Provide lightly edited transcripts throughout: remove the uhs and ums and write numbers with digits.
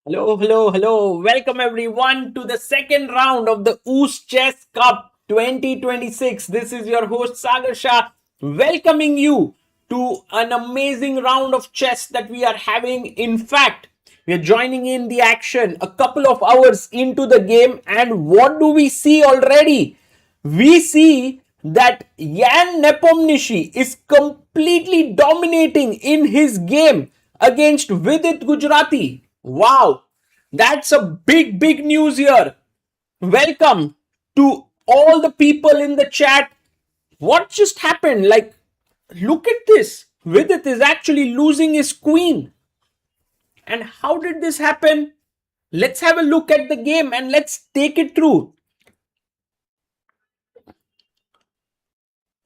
Hello, hello, hello. Welcome everyone to the second round of the UzChess Cup 2026. This is your host Sagar Shah welcoming you to an amazing round of chess that we are having. In fact, we are joining in the action a couple of hours into the game, and what do we see already? We see that Jan Nepomniachtchi is completely dominating in his game against Vidit Gujrathi. Wow, that's a big news here. Welcome to all the people in the chat. What just happened? Like, look at this. Vidit is actually losing his queen. And how did this happen? Let's have a look at the game and let's take it through.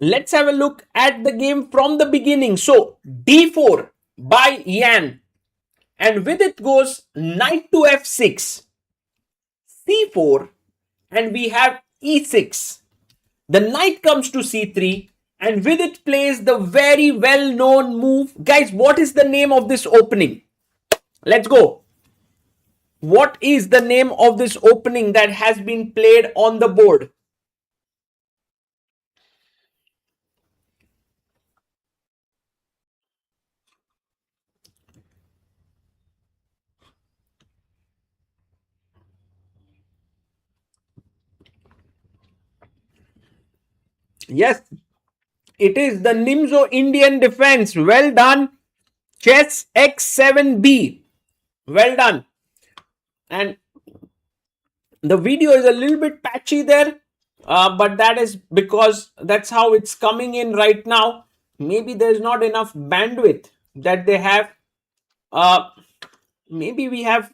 Let's have a look at the game from the beginning. So, d4 by Jan. And with it goes knight to f6, c4, and we have e6. The knight comes to c3, and with it plays the very well known move. Guys, what is the name of this opening? Let's go. What is the name of this opening that has been played on the board? Yes, it is the Nimzo Indian defense. Well done. Chess X7B. Well done. And the video is a little bit patchy there, but that is because that's how it's coming in right now. Maybe there's not enough bandwidth that they have. Uh, Maybe we have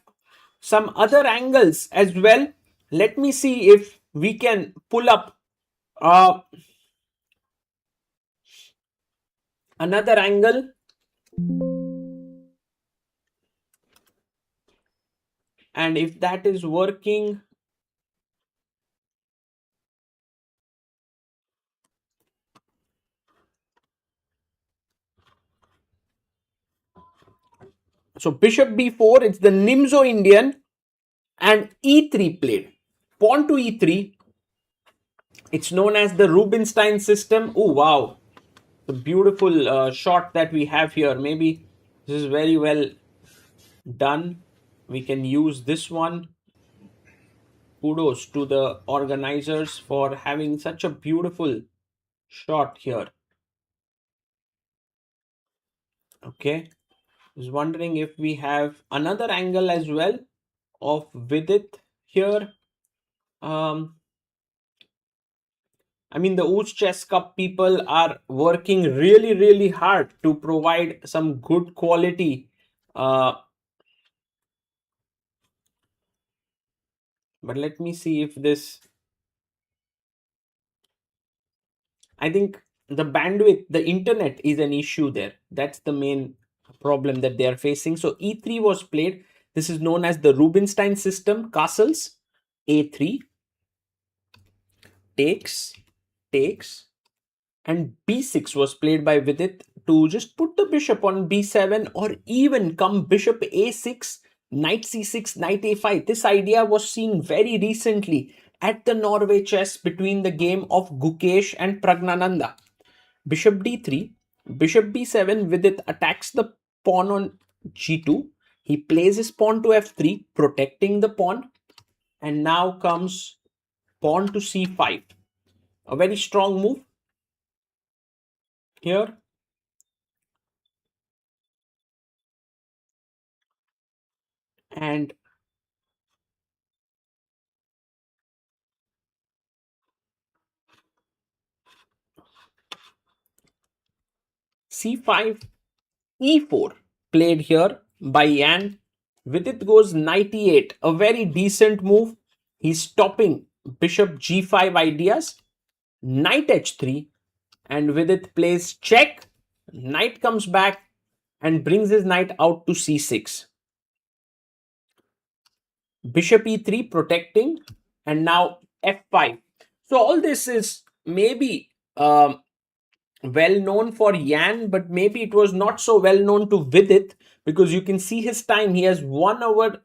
some other angles as well. Let me see if we can pull up uh, another angle. And if that is working, so bishop b4, it's the Nimzo Indian, and e3 played. Pawn to e3. It's known as the Rubinstein system. Oh, wow. The beautiful shot that we have here. Maybe this is very well done. We can use this one. Kudos to the organizers for having such a beautiful shot here. Okay. I was wondering if we have another angle as well of Vidit here. I mean, the UzChess Cup people are working really hard to provide some good quality. But let me see if this. I think the bandwidth, the internet is an issue there. That's the main problem that they are facing. So E3 was played. This is known as the Rubinstein system. Castles, A3, takes, and b6 was played by Vidit to just put the bishop on b7, or even come bishop a6, knight c6, knight a5. This idea was seen very recently at the Norway chess between the game of Gukesh and Pragnananda. Bishop d3, bishop b7, Vidit attacks the pawn on g2. He plays his pawn to f3, protecting the pawn, and now comes pawn to c5. A very strong move here. And c5, e4 played here by Jan. With it goes knight e8, a very decent move. He's stopping bishop g5 ideas. Knight h3, and with it plays check. Knight comes back and brings his knight out to c6. Bishop e3 protecting, and now f5. So all this is maybe well known for Jan, but maybe it was not so well known to Vidit, because you can see his time. He has 1 hour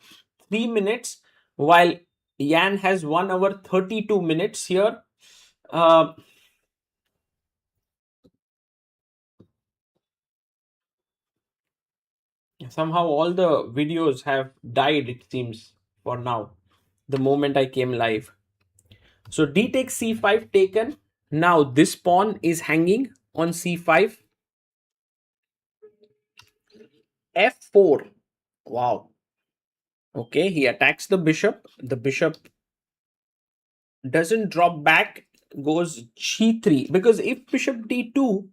3 minutes, while Yan has 1 hour 32 minutes here. Somehow all the videos have died, it seems, for now, the moment I came live. So d takes c5 taken. Now this pawn is hanging on c5. f4. Wow. Okay, he attacks the bishop. The bishop doesn't drop back, goes g3. Because if bishop d2,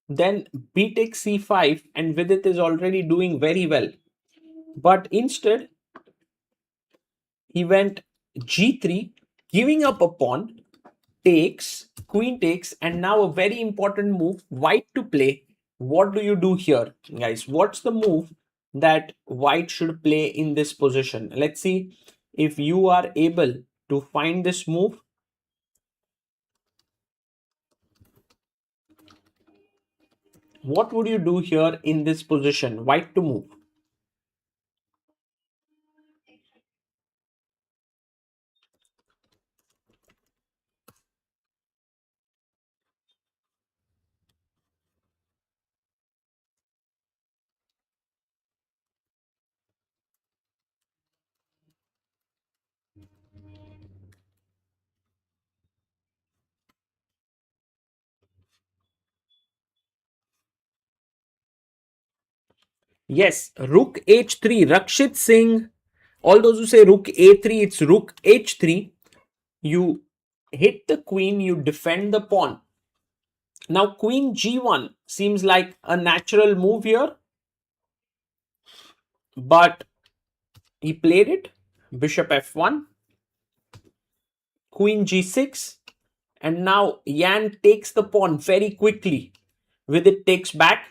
then b takes c5, and Vidit is already doing very well. But instead, he went g3, giving up a pawn, takes, queen takes, and now a very important move, white to play. What do you do here, guys? What's the move that white should play in this position? Let's see if you are able to find this move. What would you do here in this position? White to move. Yes, rook h3. Rakshit Singh. All those who say rook a3, it's rook h3. You hit the queen, you defend the pawn. Now queen g1 seems like a natural move here, but he played it. Bishop f1, queen g6, and now Yan takes the pawn very quickly. Vidit takes back.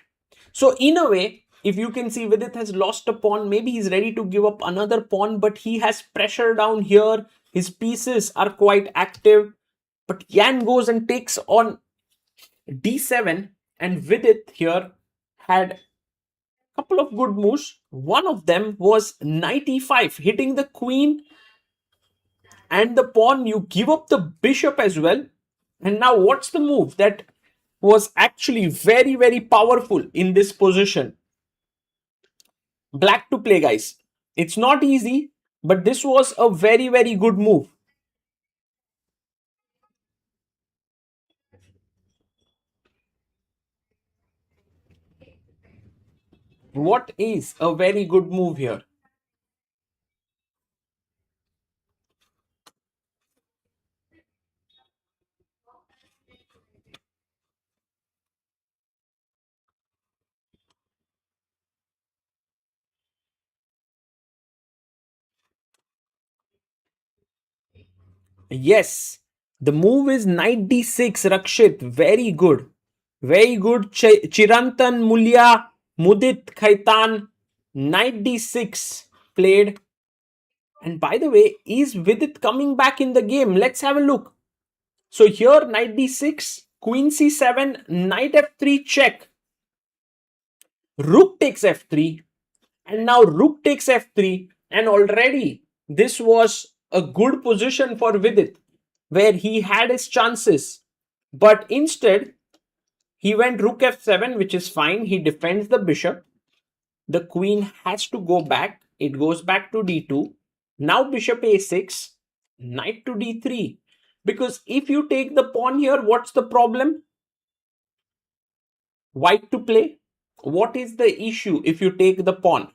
So in a way, if you can see, Vidit has lost a pawn. Maybe he's ready to give up another pawn, but he has pressure down here. His pieces are quite active. But Yan goes and takes on d7, and Vidit here had a couple of good moves. One of them was knight e5, hitting the queen and the pawn. You give up the bishop as well. And now what's the move that was actually very, very powerful in this position? Black to play, guys. It's not easy, but this was a very, very good move. What is a very good move here? Yes, the move is knight d6, Rakshit. Very good. Very good. Chirantan Mulya Mudit Khaitan. Knight d6 played. And by the way, is Vidit coming back in the game? Let's have a look. So here, knight d6, queen c7, knight f3 check. Rook takes f3. And now rook takes f3. And already this was a good position for Vidit, where he had his chances. But instead, he went rook f7, which is fine. He defends the bishop. The queen has to go back. It goes back to d2. Now bishop a6, knight to d3. Because if you take the pawn here, what's the problem? White to play. What is the issue if you take the pawn?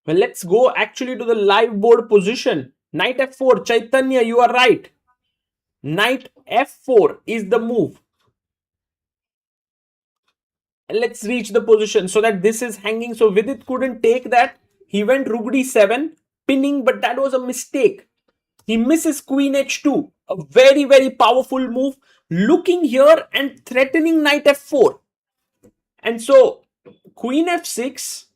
Well, let's go actually to the live board position. Knight f4, Chaitanya, you are right. Knight f4 is the move. Let's reach the position so that this is hanging. So Vidit couldn't take that. He went rook d7, pinning, but that was a mistake. He misses queen h2. A very, very powerful move. Looking here and threatening knight f4. And so queen f6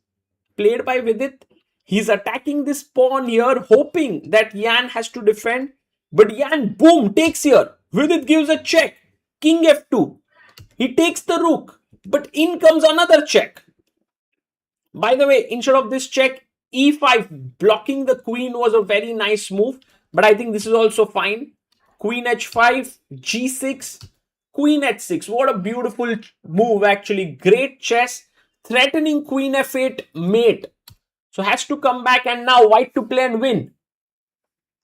played by Vidit. He's attacking this pawn here, hoping that Yan has to defend. But Yan, boom, takes here. Vidit gives a check. King f2. He takes the rook. But in comes another check. By the way, instead of this check, e5, blocking the queen was a very nice move. But I think this is also fine. Queen h5, g6, queen h6. What a beautiful move, actually. Great chess. Threatening queen f8, mate. So has to come back, and now white to play and win.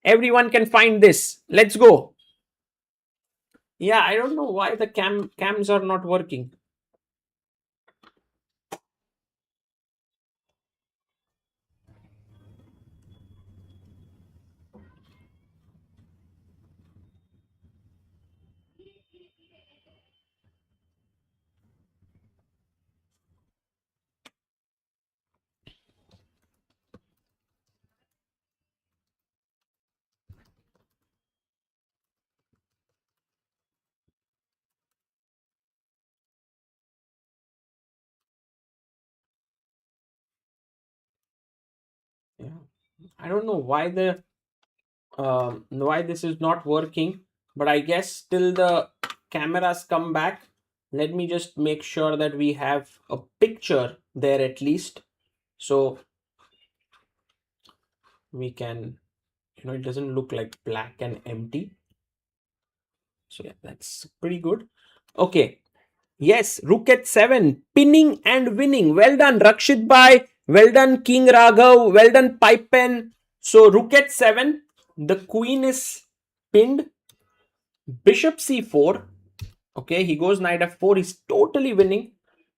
Everyone can find this. Let's go. Yeah, I don't know why the cams are not working. Yeah, I don't know why this is not working, but I guess till the cameras come back, let me just make sure that we have a picture there at least, so we can, it doesn't look like black and empty. So yeah, that's pretty good. Okay. Yes, rook at 7, pinning and winning. Well done, Rakshit Bhai. Well done, King Raghav. Well done, Pipen. So, rook at 7, the queen is pinned. Bishop c4. Okay, he goes knight f4. He's totally winning.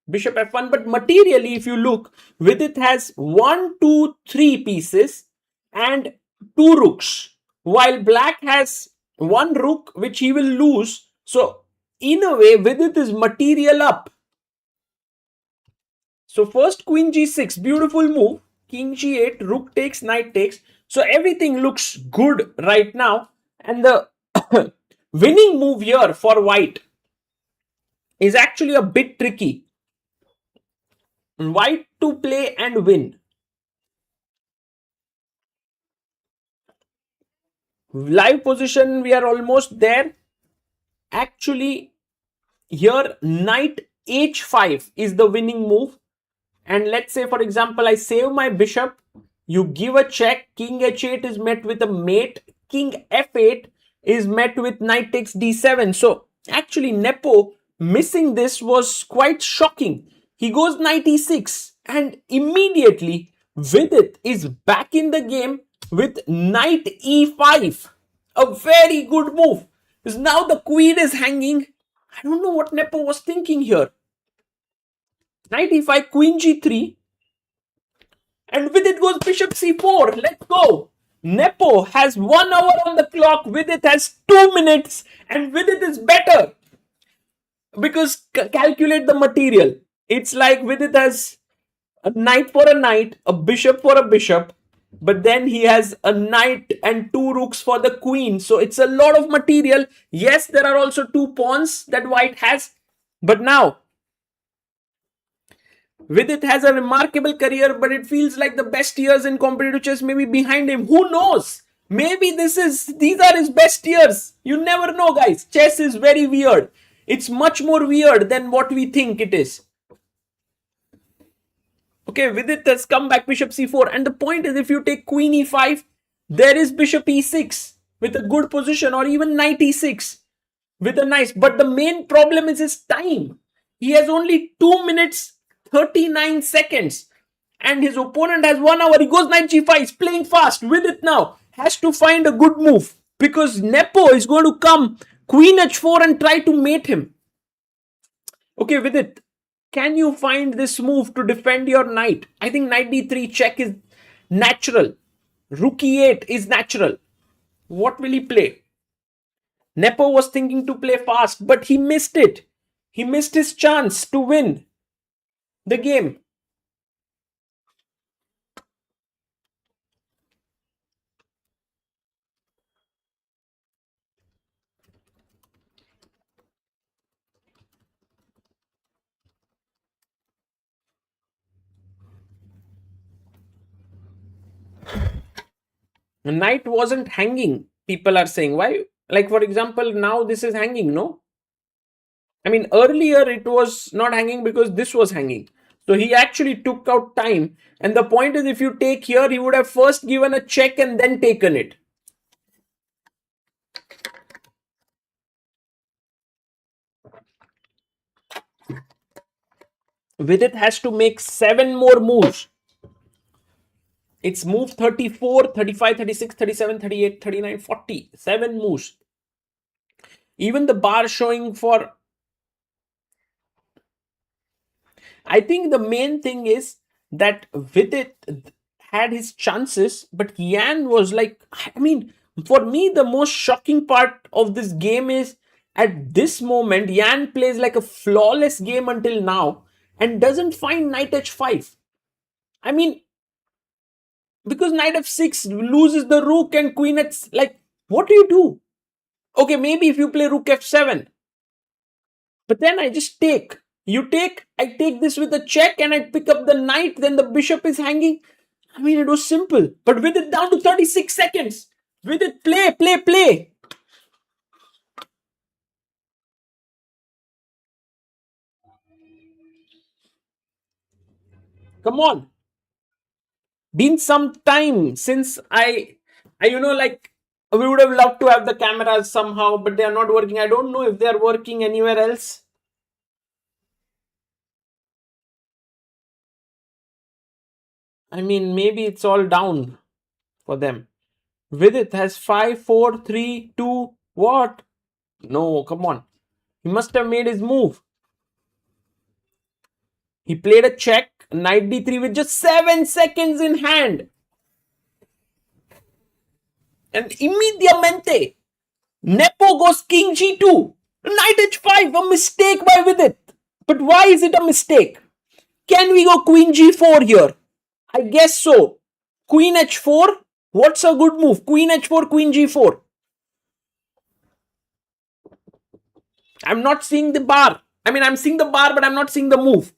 Bishop f1. But materially, if you look, Vidit has 1, 2, 3 pieces and 2 rooks. While black has 1 rook, which he will lose. So, in a way, Vidit is material up. So first queen g6, beautiful move. King g8, rook takes, knight takes. So everything looks good right now. And the winning move here for white is actually a bit tricky. White to play and win. Live position, we are almost there. Actually, here knight h5 is the winning move. And let's say, for example, I save my bishop. You give a check. King h8 is met with a mate. King f8 is met with knight takes d7. So actually, Nepo missing this was quite shocking. He goes knight e6, and immediately Vidit is back in the game with knight e5. A very good move. Because now the queen is hanging. I don't know what Nepo was thinking here. Knight e5, queen g3. And with it goes bishop c4. Let's go. Nepo has 1 hour on the clock. With it has 2 minutes. And with it is better. Because calculate the material. It's like with it has a knight for a knight, a bishop for a bishop. But then he has a knight and 2 rooks for the queen. So it's a lot of material. Yes, there are also 2 pawns that white has. But now, Vidit has a remarkable career, but it feels like the best years in competitive chess may be behind him. Who knows? Maybe these are his best years. You never know, guys. Chess is very weird. It's much more weird than what we think it is. Okay, Vidit has come back bishop c4. And the point is, if you take queen e5, there is bishop e6 with a good position, or even knight e6 with a nice. But the main problem is his time. He has only 2 minutes 39 seconds. And his opponent has 1 hour. He goes knight g5. He's playing fast. With it now, has to find a good move. Because Nepo is going to come queen h4 and try to mate him. Okay, with it, can you find this move to defend your knight? I think knight d3 check is natural. Rook e8 is natural. What will he play? Nepo was thinking to play fast, but he missed it. He missed his chance to win the game. Knight wasn't hanging, people are saying. Why? Like, for example, now this is hanging, no? I mean, earlier it was not hanging because this was hanging. So he actually took out time. And the point is, if you take here, he would have first given a check and then taken it. Vidit has to make 7 more moves. It's move 34, 35, 36, 37, 38, 39, 40. 7 moves. Even the bar showing for... I think the main thing is that Vidit had his chances, but Yan was like... I mean, for me, the most shocking part of this game is at this moment, Yan plays like a flawless game until now and doesn't find knight h5. I mean, because knight f6 loses the rook and queen h... Like, what do you do? Okay, maybe if you play rook f7. But then I just take. You take, I take this with a check and I pick up the knight, then the bishop is hanging. I mean, it was simple. But with it down to 36 seconds. With it, play. Come on. Been some time since I like, we would have loved to have the cameras somehow, but they are not working. I don't know if they are working anywhere else. I mean, maybe it's all down for them. Vidit has 5, 4, 3, 2. What? No, come on. He must have made his move. He played a check, knight d3 with just 7 seconds in hand. And immediatamente, Nepo goes king g2. Knight h5, a mistake by Vidit. But why is it a mistake? Can we go queen g4 here? I guess so. Queen h4. What's a good move? Queen h4, queen g4. I'm not seeing the bar. I mean, I'm seeing the bar, but I'm not seeing the move.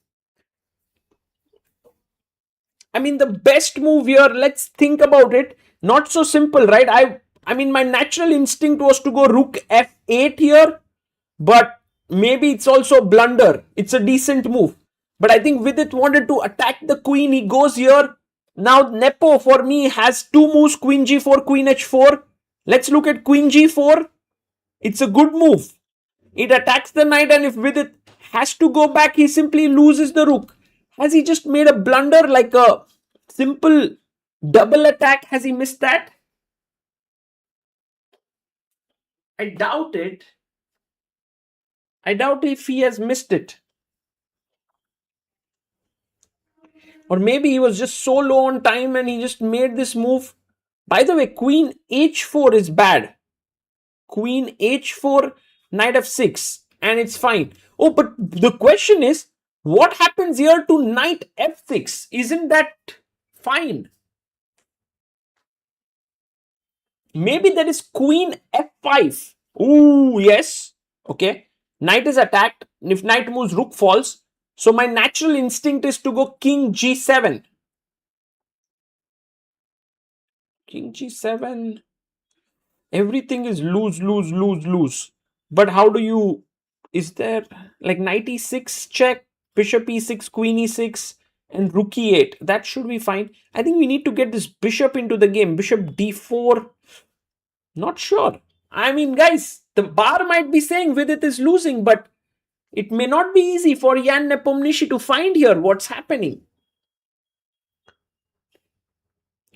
I mean, the best move here, let's think about it. Not so simple, right? I mean, my natural instinct was to go rook f8 here, but maybe it's also a blunder. It's a decent move. But I think Vidit wanted to attack the queen. He goes here. Now, Nepo, for me, has 2 moves, queen g4, queen h4. Let's look at queen g4. It's a good move. It attacks the knight, and if Vidit has to go back, he simply loses the rook. Has he just made a blunder like a simple double attack? Has he missed that? I doubt it. I doubt if he has missed it. Or maybe he was just so low on time and he just made this move. By the way, queen h4 is bad. Queen h4, knight f6, and it's fine. Oh, but the question is, what happens here to knight f6? Isn't that fine? Maybe that is queen f5. Ooh, yes. Okay. Knight is attacked. If knight moves, rook falls. So my natural instinct is to go king g7. King g7. Everything is lose. But how do you... Is there like knight e6 check, bishop e6, queen e6, and rook e8? That should be fine. I think we need to get this bishop into the game. Bishop d4. Not sure. I mean, guys, the bar might be saying Vidit is losing, but it may not be easy for Yan Nepomniachtchi to find here what's happening.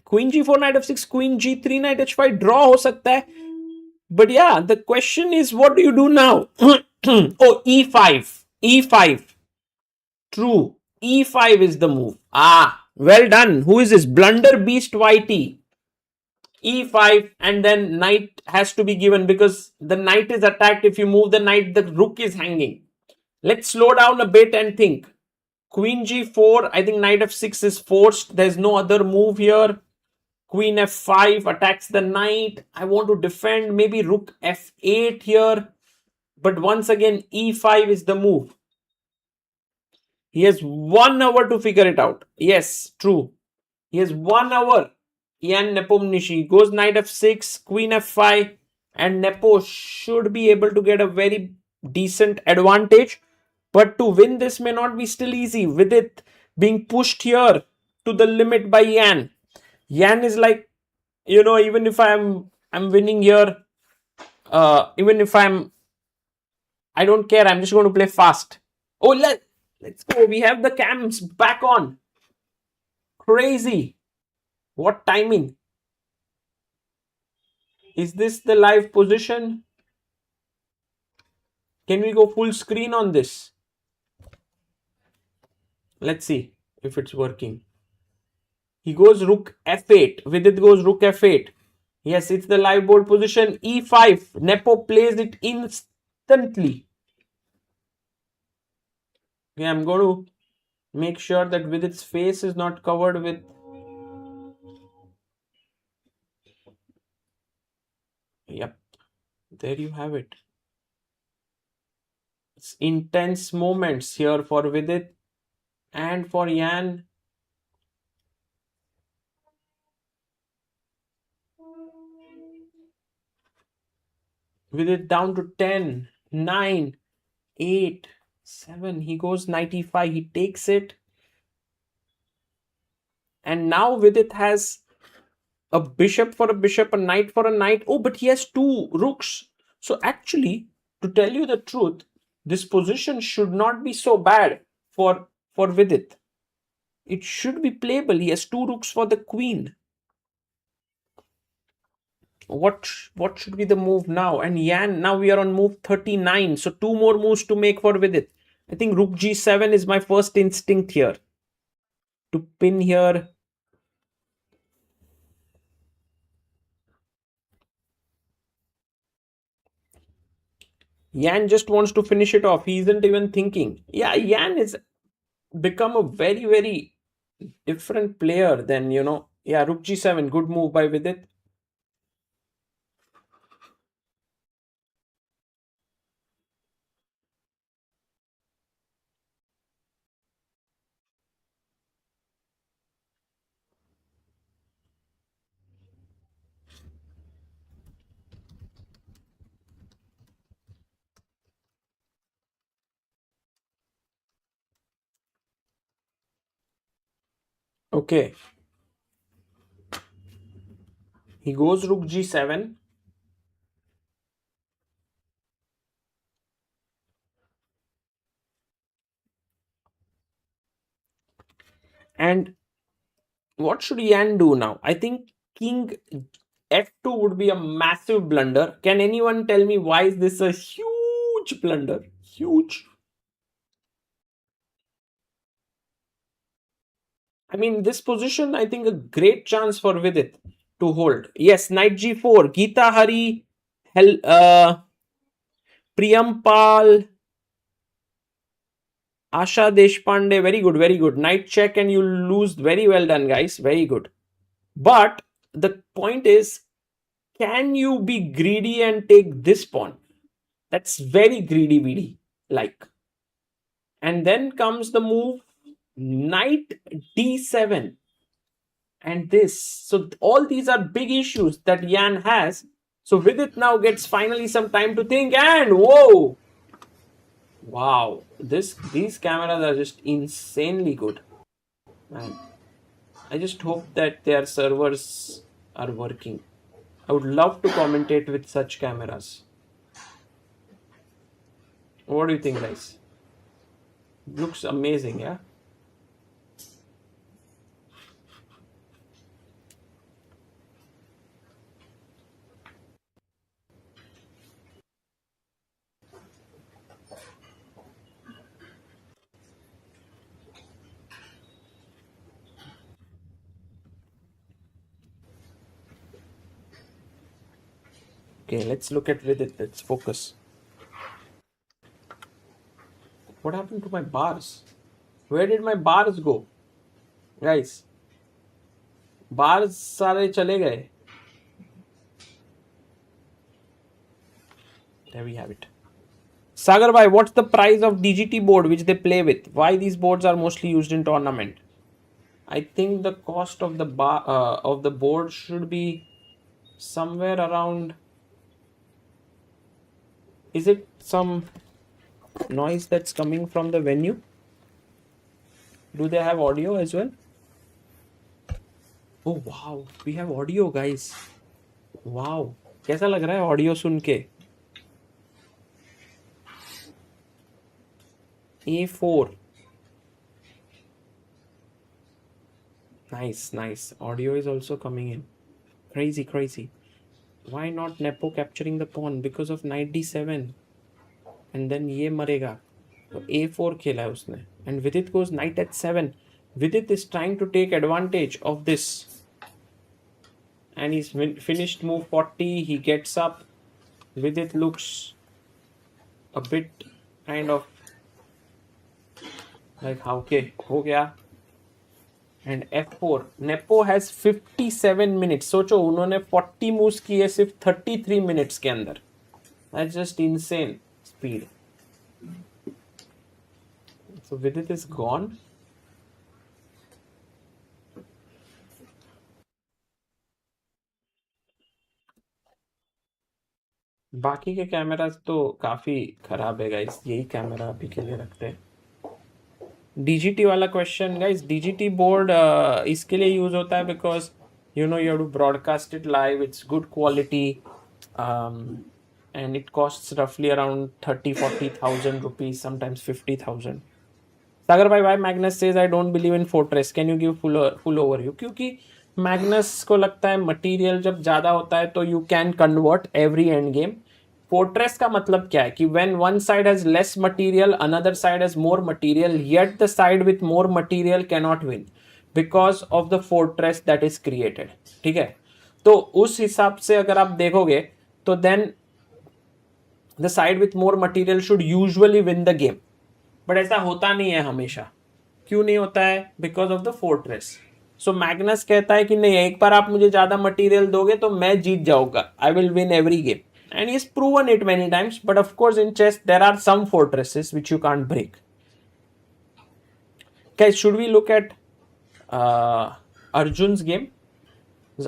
Queen g4, knight f6, queen g3, knight h5, draw ho sakta hai. But yeah, the question is, what do you do now? Oh, e5. E5. True. E5 is the move. Ah, well done. Who is this? Blunder Beast YT. E5, and then knight has to be given because the knight is attacked. If you move the knight, the rook is hanging. Let's slow down a bit and think. Queen g4, I think knight f6 is forced. There's no other move here. Queen f5 attacks the knight. I want to defend. Maybe rook f8 here. But once again, e5 is the move. He has 1 hour to figure it out. Yes, true. He has 1 hour. Yan Nepomniachtchi goes knight f6, queen f5, and Nepo should be able to get a very decent advantage. But to win this may not be still easy with it being pushed here to the limit by Yan. Yan is like, even if I'm winning here, even if I don't care. I'm just going to play fast. Oh, let's go. We have the cams back on. Crazy. What timing? Is this the live position? Can we go full screen on this? Let's see if it's working. He goes rook f8. Vidit goes rook f8. Yes, it's the live board position. e5. Nepo plays it instantly. Okay, I'm going to make sure that Vidit's face is not covered with... Yep. There you have it. It's intense moments here for Vidit and for Yan. Vidit down to 10, 9, 8, 7. He goes knight e5. He takes it. And now Vidit has a bishop for a bishop, a knight for a knight. Oh, but he has two rooks. So actually, to tell you the truth, this position should not be so bad for Vidit. It should be playable. He has two rooks for the queen. What should be the move now? And Yan, now we are on move 39. So two more moves to make for Vidit. I think rook g7 is my first instinct here. To pin here. Yan just wants to finish it off. He isn't even thinking. Yeah, Yan has become a very, very different player than, Yeah, rook g7. Good move by Vidit. Okay. He goes rook g7. And what should Yan do now? I think king f2 would be a massive blunder. Can anyone tell me why is this a huge blunder? Huge. I mean, this position, I think a great chance for Vidit to hold. Yes, knight g4. Geeta Hari, Priyampal, Asha Deshpande. Very good, very good. Knight check and you lose. Very well done, guys. Very good. But the point is, can you be greedy and take this pawn? That's very greedy, like. And then comes the move knight d7 and this. So all these are big issues that Yan has. So Vidit now gets finally some time to think, and whoa, wow, these cameras are just insanely good, man. I just hope that their servers are working. I would love to commentate with such cameras. What do you think, guys? Looks amazing, yeah? Okay, let's look at Vidit. Let's focus. What happened to my bars? Where did my bars go? Guys, bars सारे चले गए. There we have it. Sagar bhai, what's the price of DGT board which they play with? Why these boards are mostly used in tournament? I think the cost of the board should be somewhere around. Is it some noise that's coming from the venue? Do they have audio as well? Oh wow, we have audio, guys. Wow, कैसा लग रहा है audio सुन के? A4. Nice. Audio is also coming in. Crazy. Why not Nepo capturing the pawn? Because of knight d7. And then ये मरेगा. तो A4 खेला है उसने. And Vidit goes knight h7. Vidit is trying to take advantage of this. And he's finished move 40. He gets up. Vidit looks a bit kind of like, okay, हो गया. And F4. Nepo has 57 minutes. सोचो उन्होंने 40 moves किए सिर्फ 33 minutes के अंदर. That's just insane speed. So Vidit is gone. बाकी के कैमरास तो काफी खराब है गाइस. यही कैमरा अभी के लिए रखते हैं. DGT वाला क्वेश्चन गाइस. DGT बोर्ड इसके लिए यूज होता है because you have to broadcast it live. It's good quality, and it costs roughly around 30,000-40,000 rupees, sometimes 50,000. Sagar bhai, why Magnus says I don't believe in Fortress? Can you give full overview? क्योंकि Magnus को लगता है material जब ज्यादा होता है तो you can convert every end game. Fortress का मतलब क्या है कि when one side has less material, another side has more material, yet the side with more material cannot win because of the fortress that is created. ठीक है, तो उस हिसाब से अगर आप देखोगे तो then the side with more material should usually win the game. But ऐसा होता नहीं है हमेशा. क्यों नहीं होता है? Because of the fortress. So Magnus कहता है कि नहीं, एक बार आप मुझे ज्यादा मटेरियल दोगे तो मैं जीत जाऊंगा. I will win every game. And he has proven it many times. But of course in chess there are some fortresses which you can't break. Guys, should we look at Arjun's game?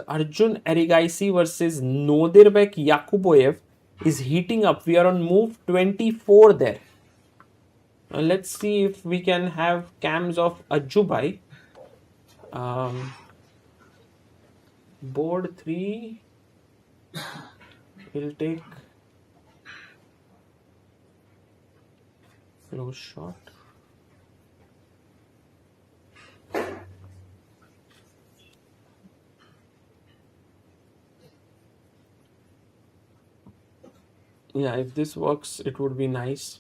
Arjun Erigaisi versus Nodirbek Abdusattorov is heating up. We are on move 24 there. Let's see if we can have cams of Ajubai. Board 3 will take close shot. Yeah, if this works, it would be nice.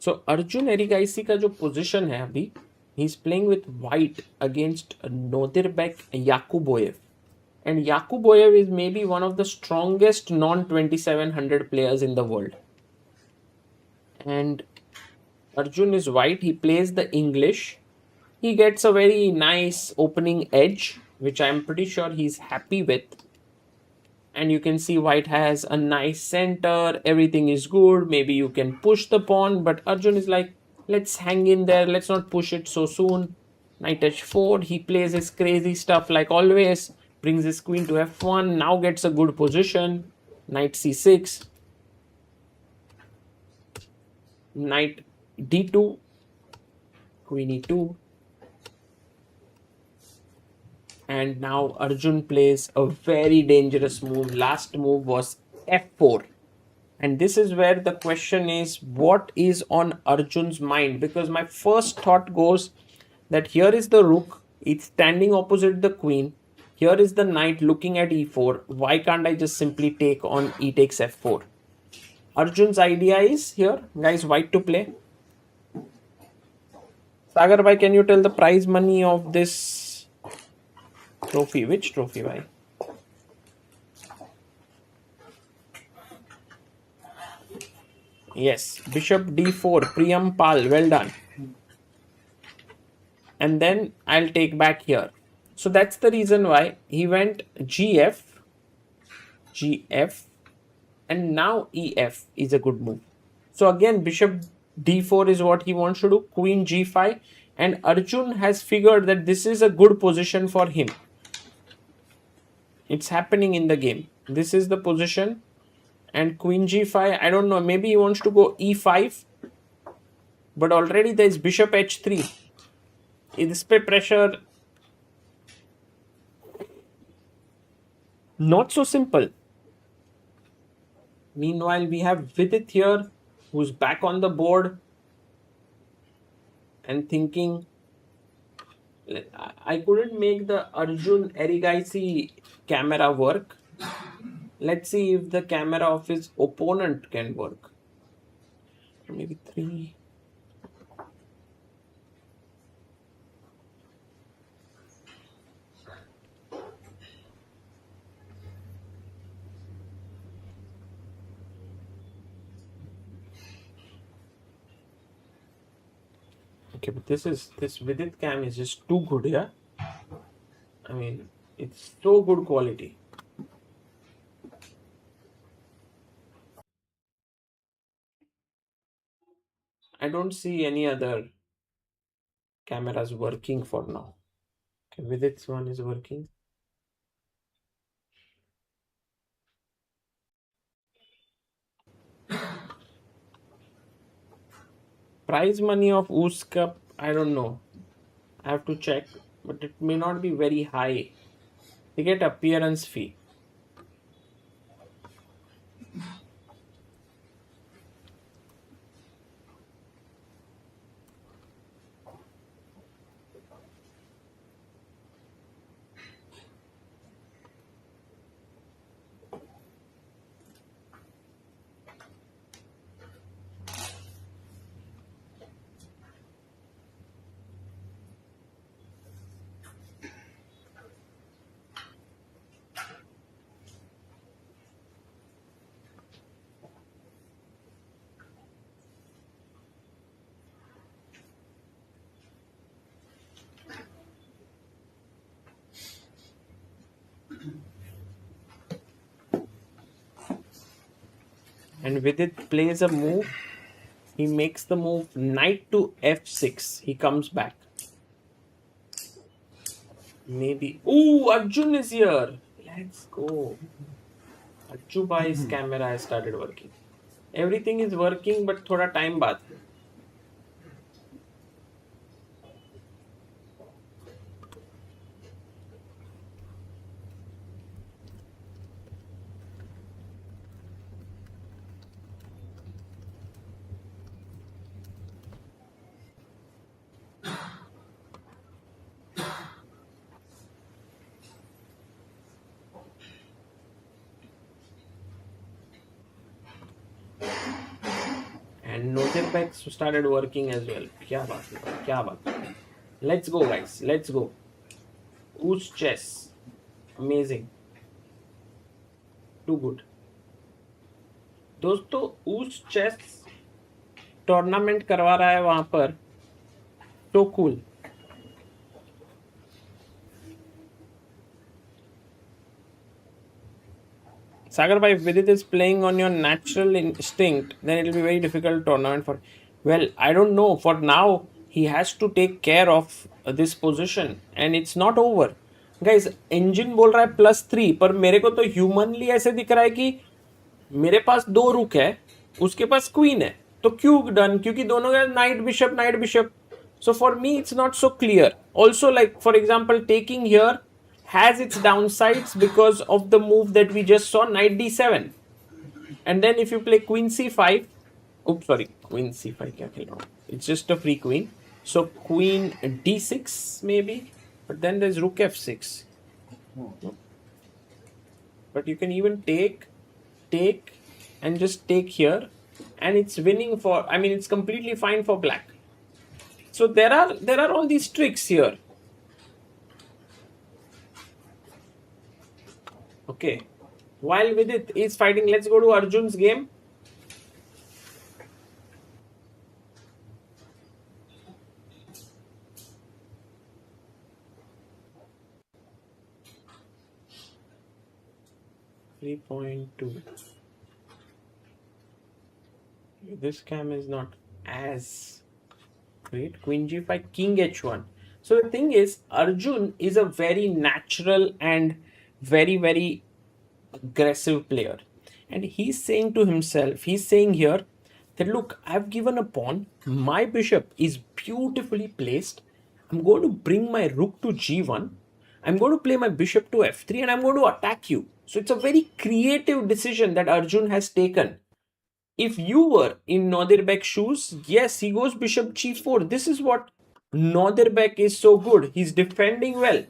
So Arjun Erigaisi का जो position है अभी, he is playing with white against Nodirbek Abdusattorov, and Abdusattorov is maybe one of the strongest non-2700 players in the world. And Arjun is white. He plays the English. He gets a very nice opening edge, which I'm pretty sure he's happy with. And you can see white has a nice center, everything is good, maybe you can push the pawn, but Arjun is like, let's hang in there, let's not push it so soon. Knight h4, he plays his crazy stuff like always, brings his queen to f1, now gets a good position. Knight c6, knight d2, queen e2. And now Arjun plays a very dangerous move. Last move was f4. And this is where the question is, what is on Arjun's mind? Because my first thought goes that here is the rook. It's standing opposite the queen. Here is the knight looking at e4. Why can't I just simply take on e takes f4? Arjun's idea is here, guys, white to play. Sagar bhai, can you tell the prize money of this trophy? Which trophy, bhai? Yes, bishop d4, Priyam Pal, well done. And then I'll take back here. So that's the reason why he went gf, and now ef is a good move. So again, bishop d4 is what he wants to do, queen g5, and Arjun has figured that this is a good position for him. It's happening in the game. This is the position, And queen g5, I don't know, maybe he wants to go e5, but already there's bishop h3. Is pe pressure? Not so simple. Meanwhile, we have Vidit here, who's back on the board and thinking, I couldn't make the Arjun Erigaisi camera work. Let's see if the camera of his opponent can work. Maybe 3. Okay, but this Vidit cam is just too good, yeah. I mean, it's so good quality. I don't see any other cameras working for now. Okay, Vidit's one is working. Prize money of UzChess Cup, I don't know. I have to check, but it may not be very high. They get appearance fee. And Vidit plays a move. He makes the move knight to f6. He comes back. Maybe. Ooh, Arjun is here. Let's go. Arjun bhai's camera has started working. Everything is working, but thoda time baad. And Nodirbek started working as well. Kya baat hai? Kya baat hai? Let's go, guys. Let's go. UzChess. Amazing. Too good. दोस्तों UzChess tournament करवा रहा है वहां पर. So cool. Sagar bhai, if Vidit is playing on your natural instinct, then it will be very difficult tournament for. Well, I don't know. For now, he has to take care of this position, and it's not over. Guys, engine बोल रहा है +3, पर मेरे को तो humanly ऐसे दिख रहा है कि मेरे पास 2 रुक है, उसके पास क्वीन है, तो क्यों डन? क्योंकि दोनों का night bishop. So for me, it's not so clear. Also, like for example, taking here has its downsides because of the move that we just saw, knight d7. And then if you play queen c5, oops, sorry, queen c5, kya khel raha hu? It's just a free queen. So queen d6 maybe, but then there's rook f6. But you can even take, and just take here, and it's winning for. I mean, it's completely fine for black. So there are all these tricks here. Okay. While Vidit is fighting, let's go to Arjun's game. .2. This cam is not as great. Queen g5, king h1. So the thing is, Arjun is a very natural and very, very aggressive player. And he's saying to himself, he's saying here that look, I've given a pawn, my bishop is beautifully placed. I'm going to bring my rook to g1. I'm going to play my bishop to f3 and I'm going to attack you. So it's a very creative decision that Arjun has taken. If you were in Nodirbek's shoes, yes, he goes bishop g4. This is what Nodirbek is so good. He's defending well.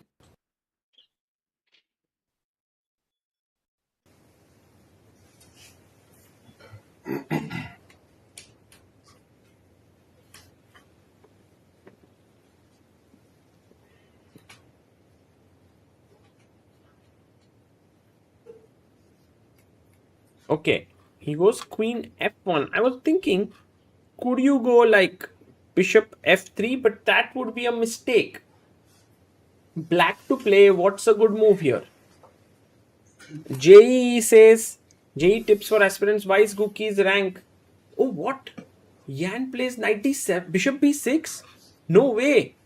Okay, he goes queen f1. I was thinking, could you go like bishop f3? But that would be a mistake. Black to play, what's a good move here? JE says, JE tips for aspirants, wise Gookie's rank. Oh, what? Yan plays 97, bishop b6? No way.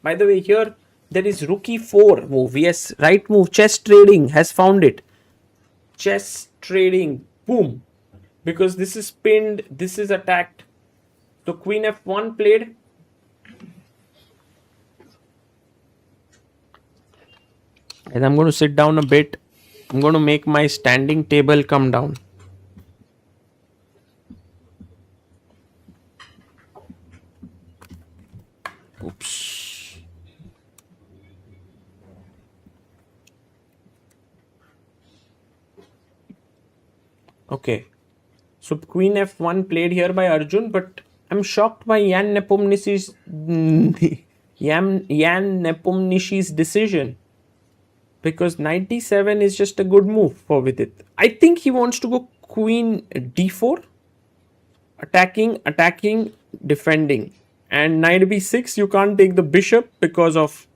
By the way, here there is rook e4 move. Yes, right move. Chess trading has found it. Chess trading. Boom. Because this is pinned, this is attacked. So queen f1 played. And I'm going to sit down a bit. I'm going to make my standing table come down. Oops. Okay. So queen f1 played here by Arjun, but I'm shocked by Yan Nepomniachtchi's decision. Because 97 is just a good move for Vidit. I think he wants to go queen d4. Attacking, defending. And knight b6, you can't take the bishop because of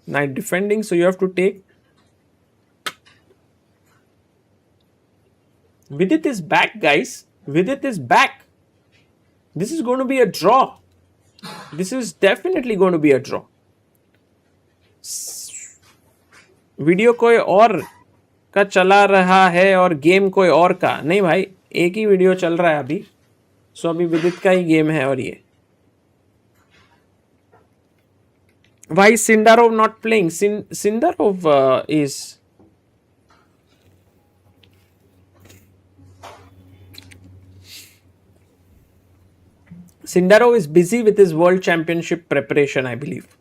knight defending. So you have to take. Vidit is back, guys. Vidit is back. This is going to be a draw. This is definitely going to be a draw. Video कोई और का चला रहा है और game कोई और का नहीं भाई, एक ही वीडियो चल रहा है अभी. सो अभी विदित का ही गेम है. और ये why is Sindarov not playing? Sindarov is busy with his world championship preparation, I believe.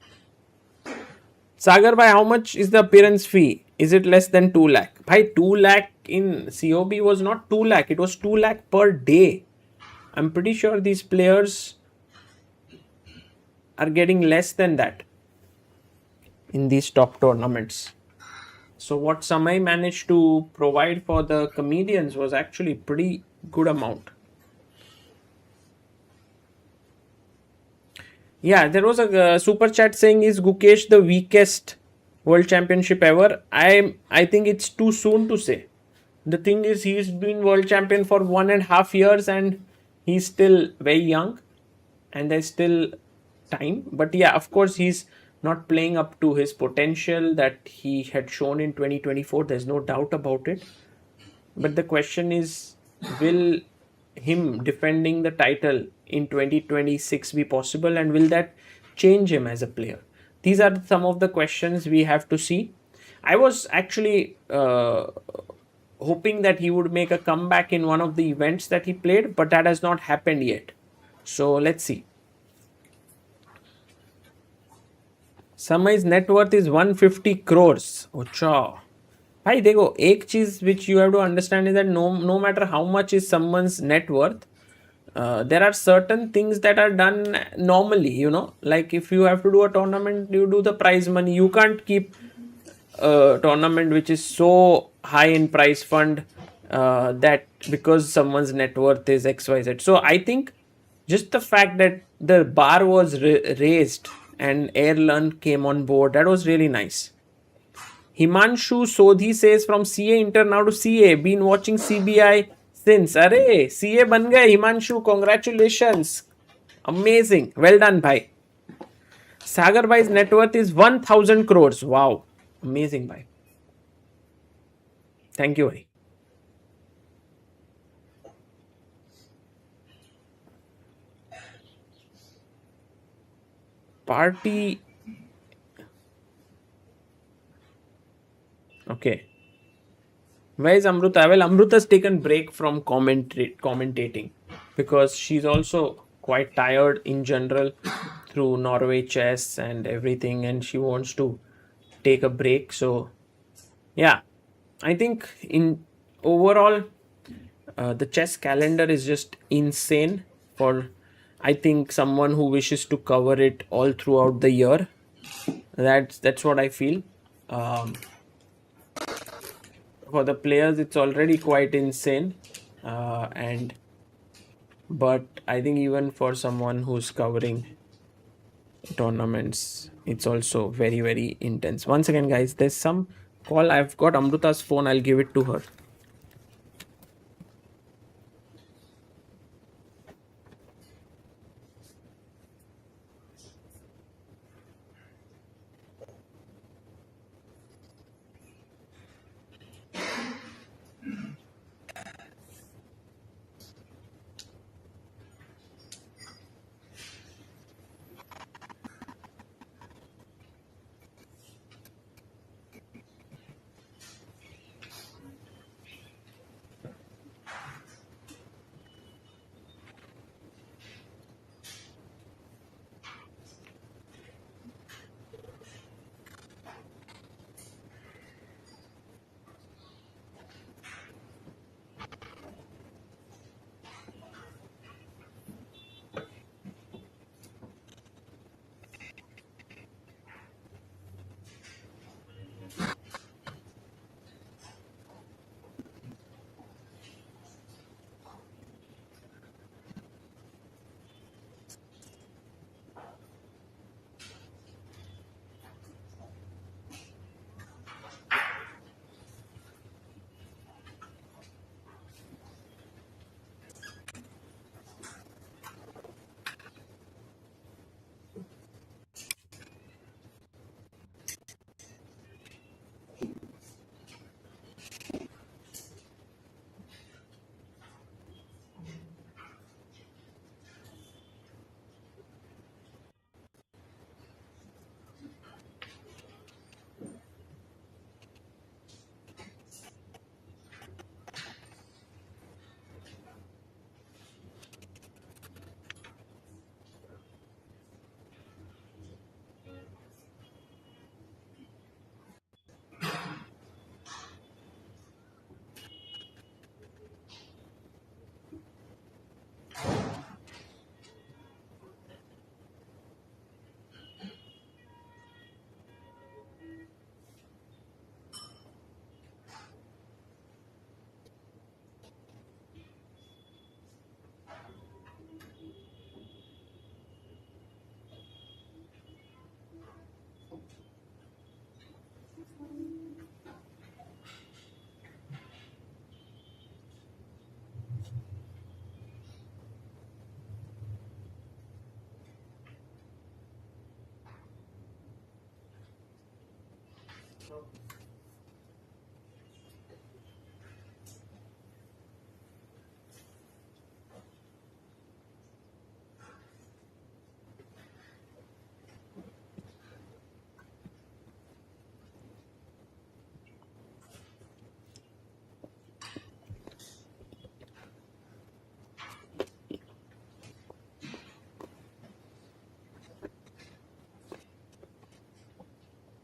Sagar bhai, how much is the appearance fee? Is it less than 2 lakh? Bhai, 2 lakh in COB was not 2 lakh. It was 2 lakh per day. I'm pretty sure these players are getting less than that in these top tournaments. So what Samay managed to provide for the comedians was actually pretty good amount. Yeah, there was a super chat saying, is Gukesh the weakest world championship ever? I think it's too soon to say. The thing is, he's been world champion for 1.5 years and he's still very young and there's still time. But yeah, of course, he's not playing up to his potential that he had shown in 2024. There's no doubt about it. But the question is, will him defending the title in 2026 be possible, and will that change him as a player? These are some of the questions we have to see. I was actually hoping that he would make a comeback in one of the events that he played, but that has not happened yet. So let's see. Samay's net worth is 150 crores. Ocha. Bhai, देखो, एक चीज which you have to understand is that no matter how much is someone's net worth, there are certain things that are done normally, you know, like if you have to do a tournament, you do the prize money. You can't keep a tournament which is so high in prize fund that because someone's net worth is XYZ. So I think just the fact that the bar was raised and Airlearn came on board, that was really nice. Himanshu Sodhi says from CA Inter now to CA, been watching CBI since. Arey, CA ban gaye Himanshu, congratulations. Amazing. Well done, bhai. Sagar bhai's net worth is 1000 crores. Wow. Amazing, bhai. Thank you, bhai. party. Okay. Where is Amruta? Well, Amruta's taken break from commentating because she's also quite tired in general through Norway chess and everything, and she wants to take a break. So, yeah, I think in overall, the chess calendar is just insane for, I think, someone who wishes to cover it all throughout the year. That's what I feel. Um, for the players, it's already quite insane, and but I think even for someone who's covering tournaments, it's also very very intense. Once again, guys, there's some call. I've got Amruta's phone. I'll give it to her.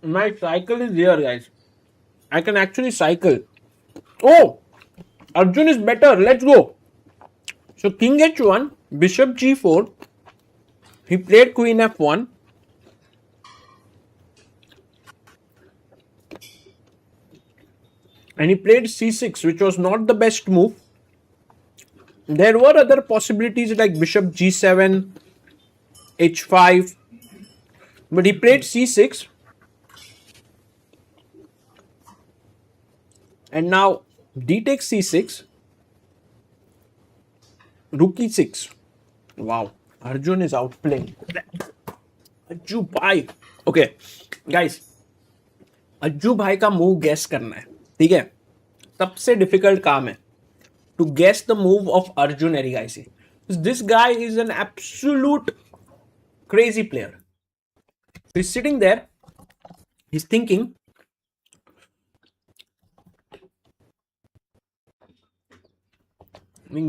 My cycle is here, guys. I can actually cycle. Oh, Arjun is better. Let's go. So King H1, Bishop G4. He played Queen F1. And he played C6, which was not the best move. There were other possibilities like Bishop G7, H5. But he played C6. And now D takes C6. Rook E6. Wow. Arjun is outplaying. Ajju भाई. Okay, guys. Ajju भाई का move gas करना है. ठीक है. सबसे difficult काम है to guess the move of Arjun Erigaisi. This guy is an absolute crazy player. He's sitting there. He's thinking.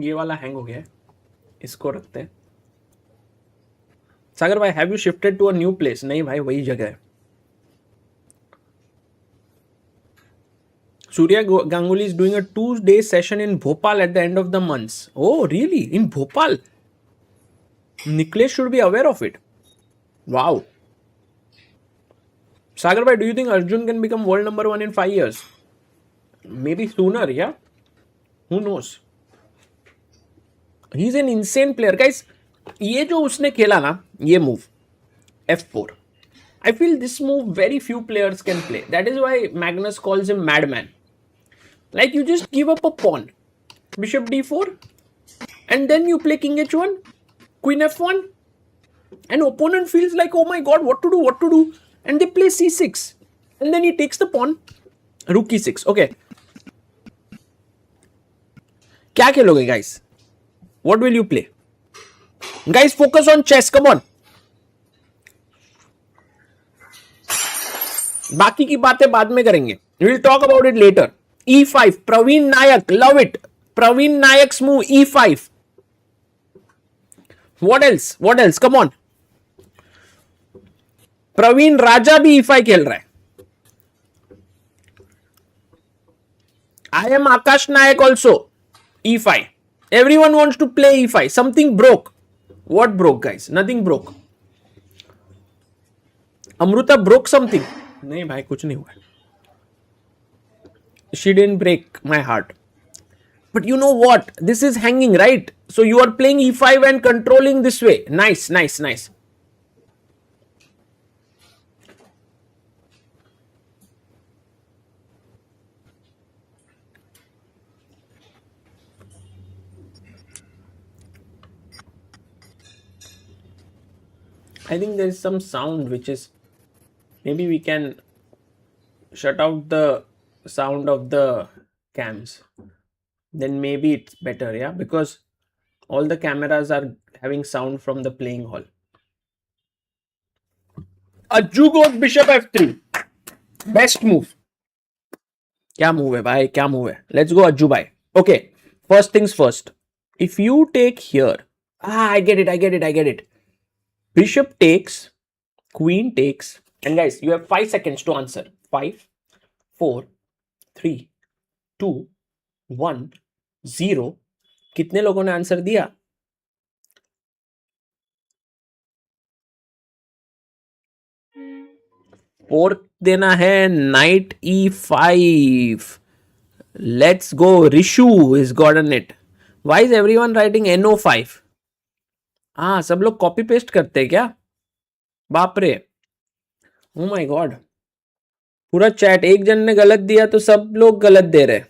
ये वाला हैंग हो गया है, इसको रखते हैं. सागर भाई, have you shifted to a new place? नहीं भाई, वही जगह है. Surya Ganguly is doing a 2-day session in Bhopal at the end of the month. Oh, really? In Bhopal? Niklesh should be aware of it. Wow. Sagar bhai, do you think Arjun can become world number 1 in 5 years? Maybe sooner, yeah? Who knows? He's an insane player. Guys, ये जो उसने खेला ना, ये move, F4. I feel this move very few players can play. That is why Magnus calls him madman. Like, you just give up a pawn, bishop d4, and then you play king h1, queen f1, and opponent feels like, oh my god, what to do, and they play c6, and then he takes the pawn, rook e6. Okay, क्या खेलोगे guys? What will you play? Guys, focus on chess, come on. बाकी की बातें बाद में करेंगे. We will talk about it later. E5, Praveen Nayak, love it. Praveen Nayak's move, E5. What else? What else? Come on. Praveen Raja भी E5 खेल रहा है. I am Akash Nayak also. E5. Everyone wants to play E5. Something broke. What broke, guys? Nothing broke. Amruta broke something. नहीं भाई, कुछ नहीं हुआ. She didn't break my heart. But you know what? This is hanging, right? So you are playing E5 and controlling this way. Nice, nice, nice. I think there is some sound which is, maybe we can shut out the sound of the cams. Then maybe it's better, yeah, because all the cameras are having sound from the playing hall. Ajju goes bishop f3. Best move. क्या move है भाई, क्या move है? Let's go Ajju bhai. Okay, first things first. If you take here, I get it. Bishop takes, queen takes, and guys, you have 5 seconds to answer. 5, 4, 3, 2, 1, 0. कितने लोगों ने answer दिया? Fourth देना है, knight e5. Let's go. Rishu is gotten it. Why is everyone writing no5? हाँ, सब लोग copy paste करते हैं क्या? बाप रे, ओ माय गॉड. पूरा चैट, एक जन ने गलत दिया तो सब लोग गलत दे रहे.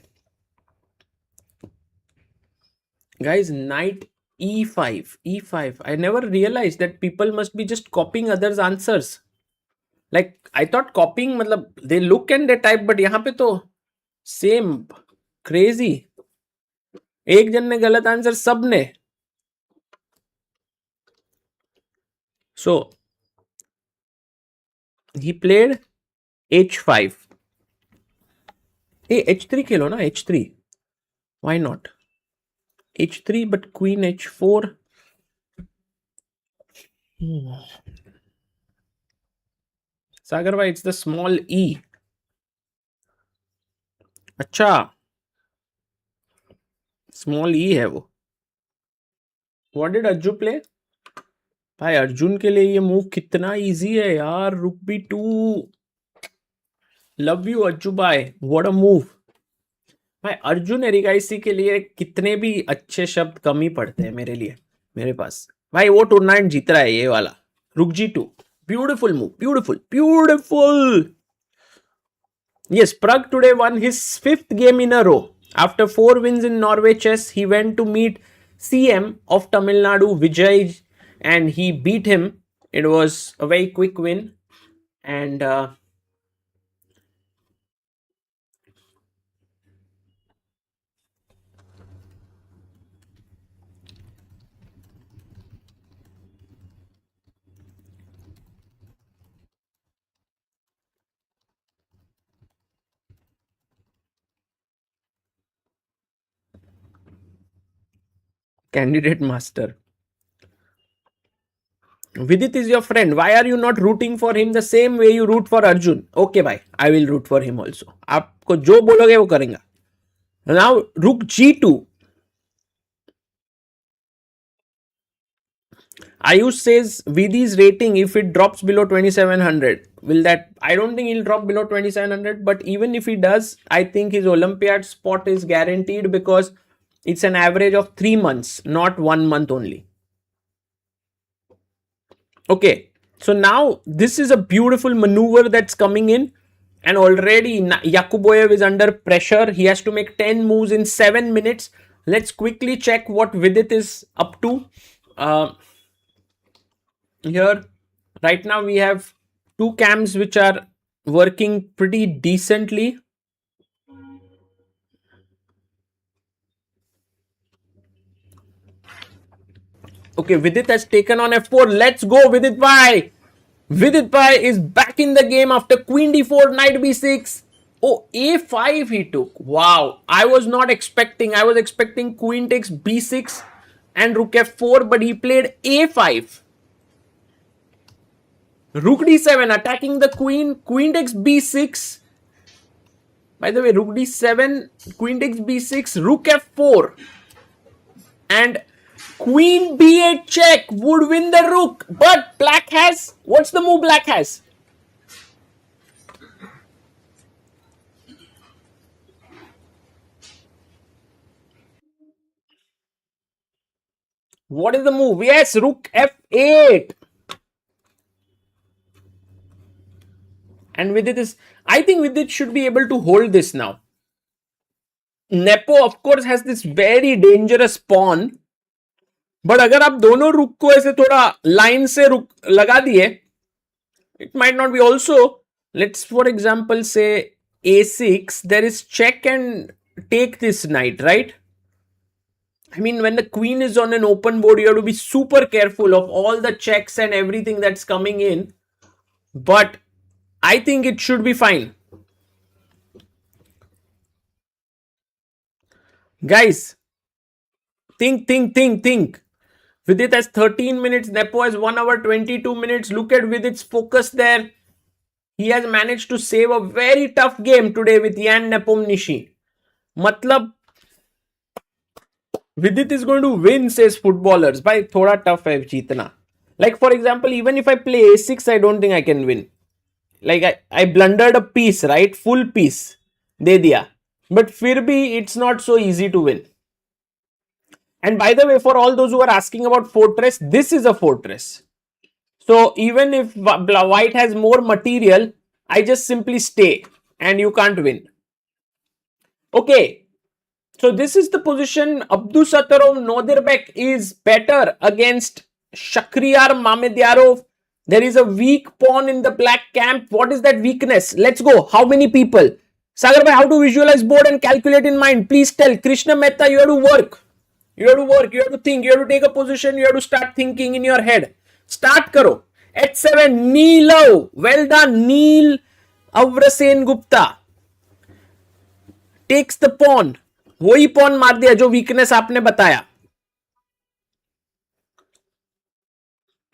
Guys, knight e5. I never realized that people must be just copying others' answers. Like, I thought copying मतलब they look and they type, but यहाँ पे तो same. Crazy. एक जन ने गलत आंसर, सब ने. So he played h5. Hey, h3 खेलो ना, h3. Why not? h3, but queen h4. सागर भाई, it's the small e. अच्छा, स्मॉल ई है वो. What did Ajju play? भाई, अर्जुन के लिए ये मूव कितना इजी है यार. रुक बी 2. लव यू अज्जू भाई, व्हाट अ मूव. भाई, अर्जुन एरिगाइसी के लिए कितने भी अच्छे शब्द कम ही पड़ते हैं मेरे लिए, मेरे पास. भाई, वो टूर्नामेंट जीत रहा है ये वाला. रुक जी 2. Beautiful move, beautiful. Yes, Prag today won his 5th game in a row. After 4 wins in Norway chess, he went to meet CM of Tamil Nadu, Vijay, and he beat him. It was a very quick win. And candidate master. Vidit is your friend. Why are you not rooting for him the same way you root for Arjun? Okay, bhai. I will root for him also. आपको जो बोलोगे वो करेंगे. Now, rook g2. Ayush says Vidi's rating, if it drops below 2700, will that? I don't think he'll drop below 2700, but even if he does, I think his Olympiad spot is guaranteed because it's an average of 3 months, not 1 month only. Okay, so now this is a beautiful maneuver that's coming in, and already Yakuboyev is under pressure. He has to make 10 moves in 7 minutes. Let's quickly check what Vidit is up to. Here, right now we have two cams which are working pretty decently. Okay, Vidit has taken on f4. Let's go, Vidit bhai. Vidit bhai is back in the game after queen d4, knight b6. Oh, a5 he took. Wow, I was not expecting. I was expecting queen takes b6 and rook f4, but he played a5. Rook d7 attacking the queen. Queen takes b6. By the way, rook d7, queen takes b6, rook f4. And queen b8 check would win the rook. But black has... What's the move black has? What is the move? Yes, rook f8. And Vidit is... I think Vidit should be able to hold this now. Nepo, of course, has this very dangerous pawn. But अगर आप दोनों रुक को ऐसे थोड़ा line से रुक लगा दिए, it might not be also. Let's, for example, say a6. There is check and take this knight, right? I mean, when the queen is on an open board, you have to be super careful of all the checks and everything that's coming in. But I think it should be fine. Guys, think. Vidit has 13 minutes. Nepo has 1 hour 22 minutes. Look at Vidit's focus there. He has managed to save a very tough game today with Jan Nepomniachtchi. Matlab, Vidit is going to win, says footballers. By thoda tough hai jeetna. Like, for example, even if I play a6, I don't think I can win. Like, I blundered a piece, right? Full piece. De diya. But fir bhi, it's not so easy to win. And by the way, for all those who are asking about fortress, this is a fortress. So even if white has more material, I just simply stay and you can't win. Okay. So this is the position. Abdusattorov Nodirbek is better against Shakhriyar Mamedyarov. There is a weak pawn in the black camp. What is that weakness? Let's go. How many people? Sagar bhai, how to visualize board and calculate in mind? Please tell. Krishna Mehta, you have to work. You have to work. You have to think. You have to take a position. You have to start thinking in your head. Start karo. H7, Neelav. Well done, Neel Avrasen Gupta. Takes the pawn. वही pawn मार दिया जो weakness आपने बताया.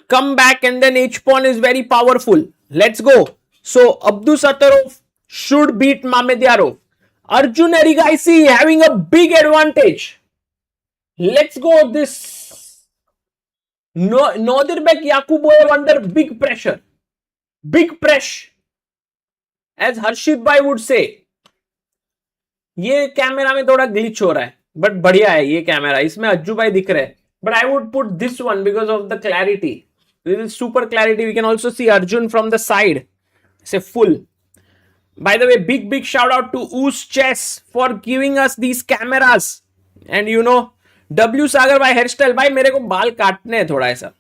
Come back and then H pawn is very powerful. Let's go. So Abdusattorov should beat Mamedyarov. Arjun Erigaisi having a big advantage. Let's go. This Nodirbek Yakuboyev under big pressure. Big pressure. As Harshit Bhai would say. ये camera में थोड़ा glitch हो रहा है, but बढ़िया है ये camera. इसमें अज्जू भाई दिख रहे हैं. But I would put this one because of the clarity. This is super clarity. We can also see Arjun from the side. It's a full. By the way, big shout out to UzChess for giving us these cameras. And you know, W Sagar by hairstyle. भाई मेरे को बाल काटने हैं थोड़ा ऐसा.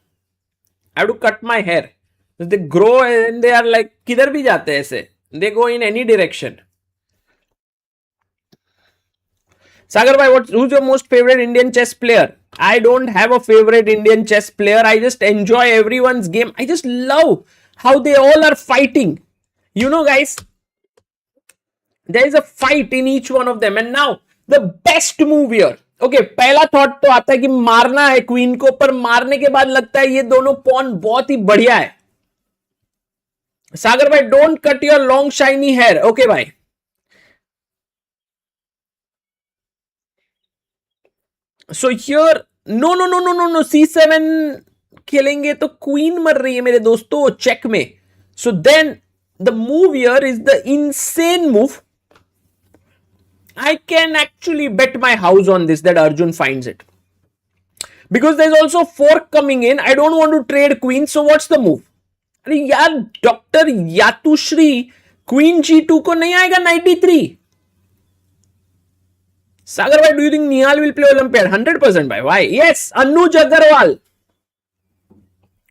I have to cut my hair. They grow and they are like किधर भी जाते हैं ऐसे. They go in any direction. Sagar bhai, who's your most favorite Indian chess player? I don't have a favorite Indian chess player. I just enjoy everyone's game. I just love how they all are fighting. You know, guys, there is a fight in each one of them. And now, the best move here. Okay पहला thought तो आता है कि मारना है queen को, पर मारने के बाद लगता है ये दोनों पॉन बहुत ही बढ़िया है. सागर भाई don't cut your long shiny hair. Okay भाई. So here no no no no no no C7 खेलेंगे तो क्वीन मर रही है मेरे दोस्तों चेक में. So then the move here is the insane move. I can actually bet my house on this that Arjun finds it. Because there's also fork coming in. I don't want to trade queen. So what's the move? अरे यार doctor यातुश्री queen G2 को नहीं आएगा 93. सागर भाई do you think Nihal will play olympiad? 100% भाई. Why? Yes, Anuj Agarwal.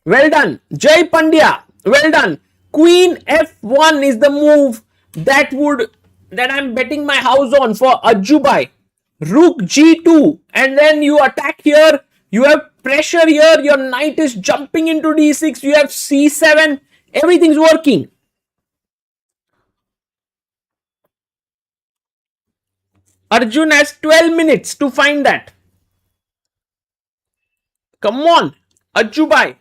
Well done. Jay Pandya. Well done. Queen F1 is the move that I'm betting my house on for Ajubai. Rook G2 and then you attack here. You have pressure here. Your knight is jumping into D6. You have C7. Everything's working. Arjun has 12 minutes to find that. Come on, Ajubai.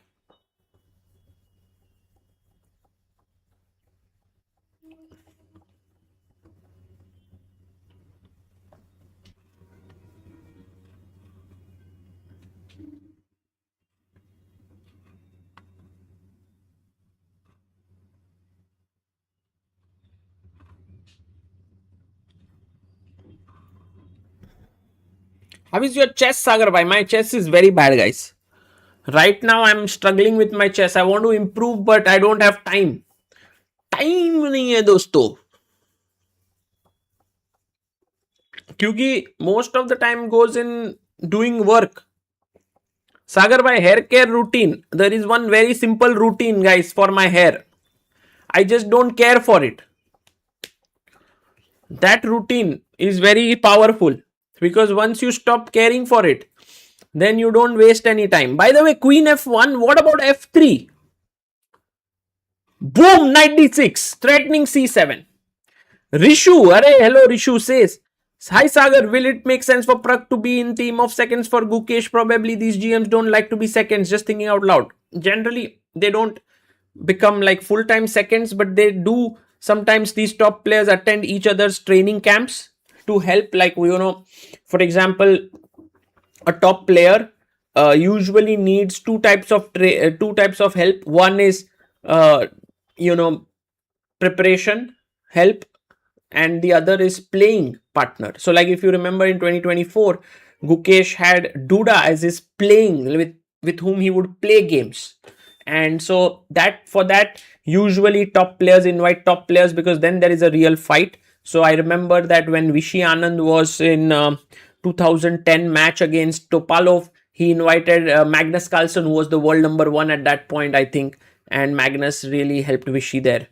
How is your chess, Sagar bhai? My chess is very bad, guys. Right now, I'm struggling with my chess. I want to improve, but I don't have time. Time नहीं है दोस्तों. क्योंकि most of the time goes in doing work. Sagar bhai, hair care routine. There is one very simple routine, guys, for my hair. I just don't care for it. That routine is very powerful. Because once you stop caring for it, then you don't waste any time. By the way, Queen F1, what about F3? Boom, knight D6, threatening C7. Rishu, hello Rishu says, hi Sagar, will it make sense for Prag to be in team of seconds for Gukesh? Probably these GMs don't like to be seconds, just thinking out loud. Generally, they don't become like full-time seconds, but they do. Sometimes these top players attend each other's training camps to help, like, for example, a top player usually needs two types of help. One is preparation help, and the other is playing partner. So like if you remember in 2024, Gukesh had Duda as his playing with whom he would play games. And so that usually top players invite top players, because then there is a real fight. So I remember that when Vishy Anand was in 2010 match against Topalov, he invited Magnus Carlsen, who was the world number 1 at that point, I think. And Magnus really helped Vishy there.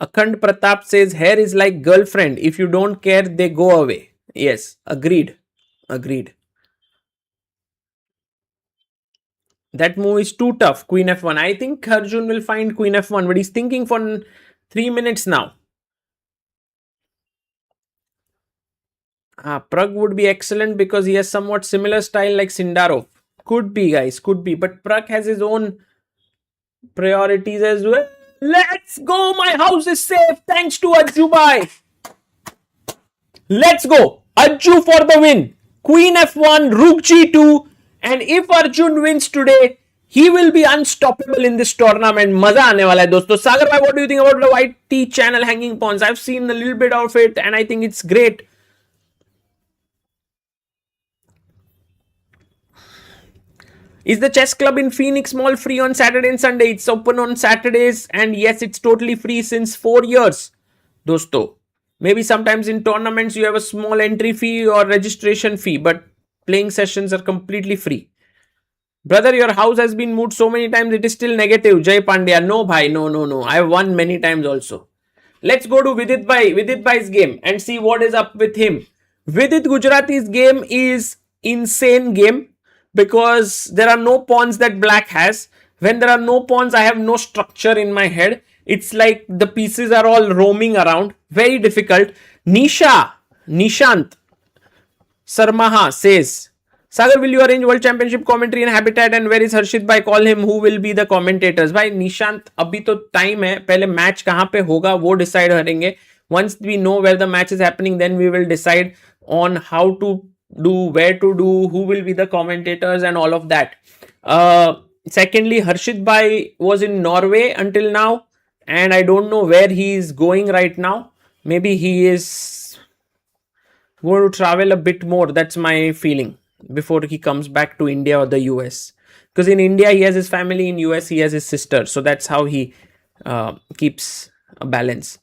Akhand Pratap says, hair is like girlfriend. If you don't care, they go away. Yes, agreed. That move is too tough. Queen F1. I think Arjun will find Queen F1, but he's thinking for 3 minutes now. Prag would be excellent because he has somewhat similar style like Sindarov. Could be, guys. Could be. But Prag has his own priorities as well. Let's go. My house is safe. Thanks to Ajubai. Let's go. Aju for the win. Queen F1, Rook G2. And if Arjun wins today, he will be unstoppable in this tournament. Maza aane wala hai dosto. Sagar bhai, what do you think about the white T channel hanging pawns? I've seen a little bit of it and I think it's great. Is the chess club in Phoenix Mall free on Saturday and Sunday? It's open on Saturdays, and yes, it's totally free since 4 years, dosto. Maybe sometimes in tournaments you have a small entry fee or registration fee, but playing sessions are completely free. Brother, your house has been moved so many times, it is still negative. Jay Pandya, no bhai, no. I have won many times also. Let's go to Vidit Bhai's game and see what is up with him. Vidit Gujrathi's game is insane game, because there are no pawns that black has. When there are no pawns, I have no structure in my head. It's like the pieces are all roaming around. Very difficult. Nisha, Nishant Sarmaha says, Sagar, will you arrange World Championship commentary in Habitat and where is Harshit bhai? Call him. Who will be the commentators? भाई निशांत अभी तो time है, पहले match कहाँ पे होगा वो decide करेंगे. Once we know where the match is happening, then we will decide on how to do, where to do, who will be the commentators and all of that. Secondly, Harshit bhai was in Norway until now and I don't know where he is going right now. Maybe he is going to travel a bit more. That's my feeling before he comes back to India or the US. Because in India, he has his family. In US, he has his sister. So that's how he keeps a balance.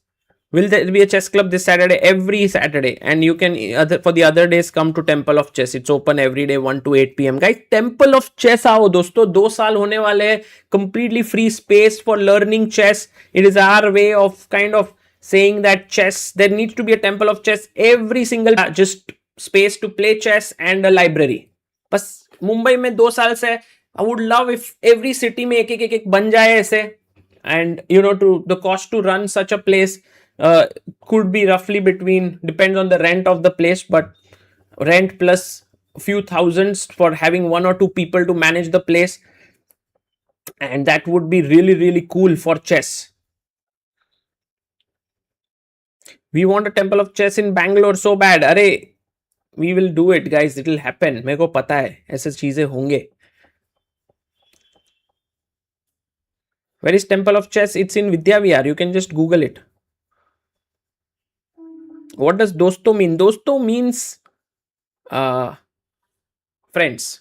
Will there be a chess club this Saturday? Every Saturday. And you can, for the other days, come to Temple of Chess. It's open every day, 1 to 8 p.m. Guys, Temple of Chess आओ दोस्तों, 2 साल होने वाले हैं. Completely free space for learning chess. It is our way of kind of saying that chess, there needs to be a Temple of Chess every single, just space to play chess and a library. बस मुंबई में 2 साल से I would love if every city में एक बन जाए ऐसे. And you know, to the cost to run such a place could be roughly between, depends on the rent of the place, but rent plus a few thousands for having 1 or 2 people to manage the place. And that would be really, really cool for chess. We want a Temple of Chess in Bangalore so bad. अरे, we will do it, guys. It will happen. मेरे को पता है ऐसे चीजें होंगे. Where is Temple of Chess? It's in Vidyavihar. You can just Google it. What does dosto mean? Dosto means friends.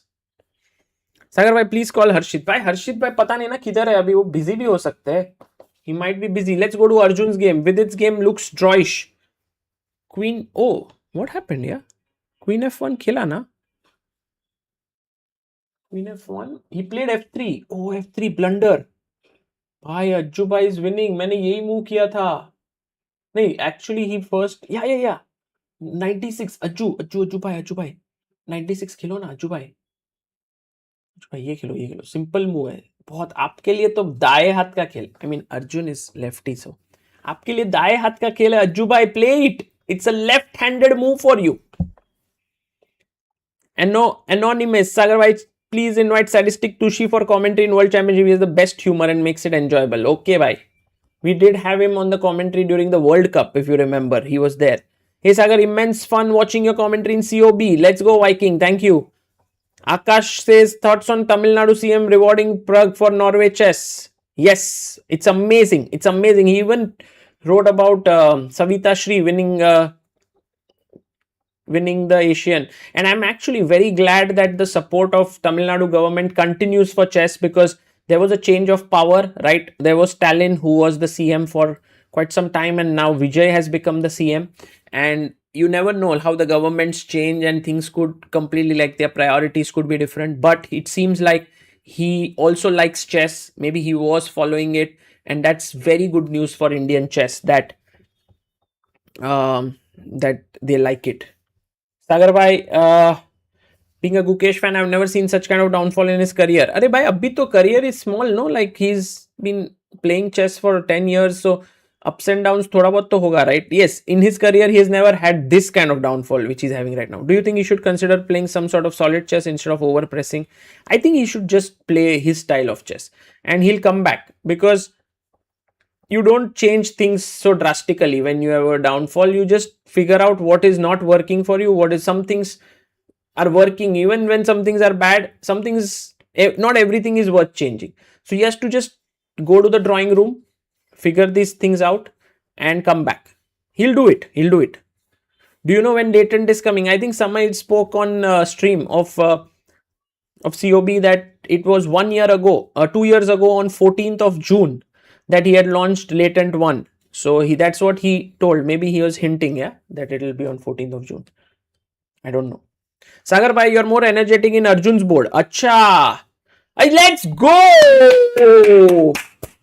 सागर भाई please call हर्षित भाई. हर्षित भाई पता नहीं ना किधर है अभी, वो busy भी हो सकते हैं. He might be busy. Let's go to Arjun's game. Vidit's game looks drawish. Queen. Oh, what happened? Yeah, Queen F1 खेला ना? Queen F1. He played F3. Oh, F3 blunder. भाई अज्जू भाई is winning. मैंने यही मूव किया था. नहीं, actually he first. Yeah. 96. Ajju भाई. 96 खेलो ना अज्जू भाई. ये खेलो. सिंपल मूव है बहुत आपके लिए तो. दाएं हाथ का खेल. I mean Arjun is lefty, so आपके लिए दाएं हाथ का खेल है अज्जू भाई. Play it. It's a left-handed move for you. And no, anonymous. Sagar bhai, please invite Sadistic Tushi for commentary in World Championship. He has the best humor and makes it enjoyable. Okay, bhai. We did have him on the commentary during the World Cup, if you remember. He was there. Hey, Sagar, immense fun watching your commentary in COB. Let's go, Viking. Thank you. Akash says, thoughts on Tamil Nadu CM rewarding Prague for Norway chess. Yes, it's amazing. It's amazing. He even wrote about Savita Shri winning the Asian. And I'm actually very glad that the support of Tamil Nadu government continues for chess, because there was a change of power, right? There was Stalin who was the CM for quite some time, and now Vijay has become the CM. And you never know how the governments change and things could completely, like, their priorities could be different. But it seems like he also likes chess. Maybe he was following it, and that's very good news for Indian chess that that they like it. Sagar bhai, being a Gukesh fan, I've never seen such kind of downfall in his career. Arey bhai, abhi to career is small, no? Like, he's been playing chess for 10 years, so ups and downs thoda bahut to hoga, right? Yes, in his career, he has never had this kind of downfall which he's having right now. Do you think he should consider playing some sort of solid chess instead of over pressing? I think he should just play his style of chess and he'll come back, because you don't change things so drastically when you have a downfall. You just figure out what is not working for you, what is, some things are working even when some things are bad. Some things, not everything is worth changing. So he has to just go to the drawing room, figure these things out and come back. He'll do it. Do you know when Dayton is coming? I think somebody spoke on stream of COB that it was 1 year ago, 2 years ago on 14th of June that he had launched Latent 1. So that's what he told. Maybe he was hinting, that it will be on 14th of June. I don't know. Sagar bhai, you're more energetic in Arjun's board. Acha. Let's go.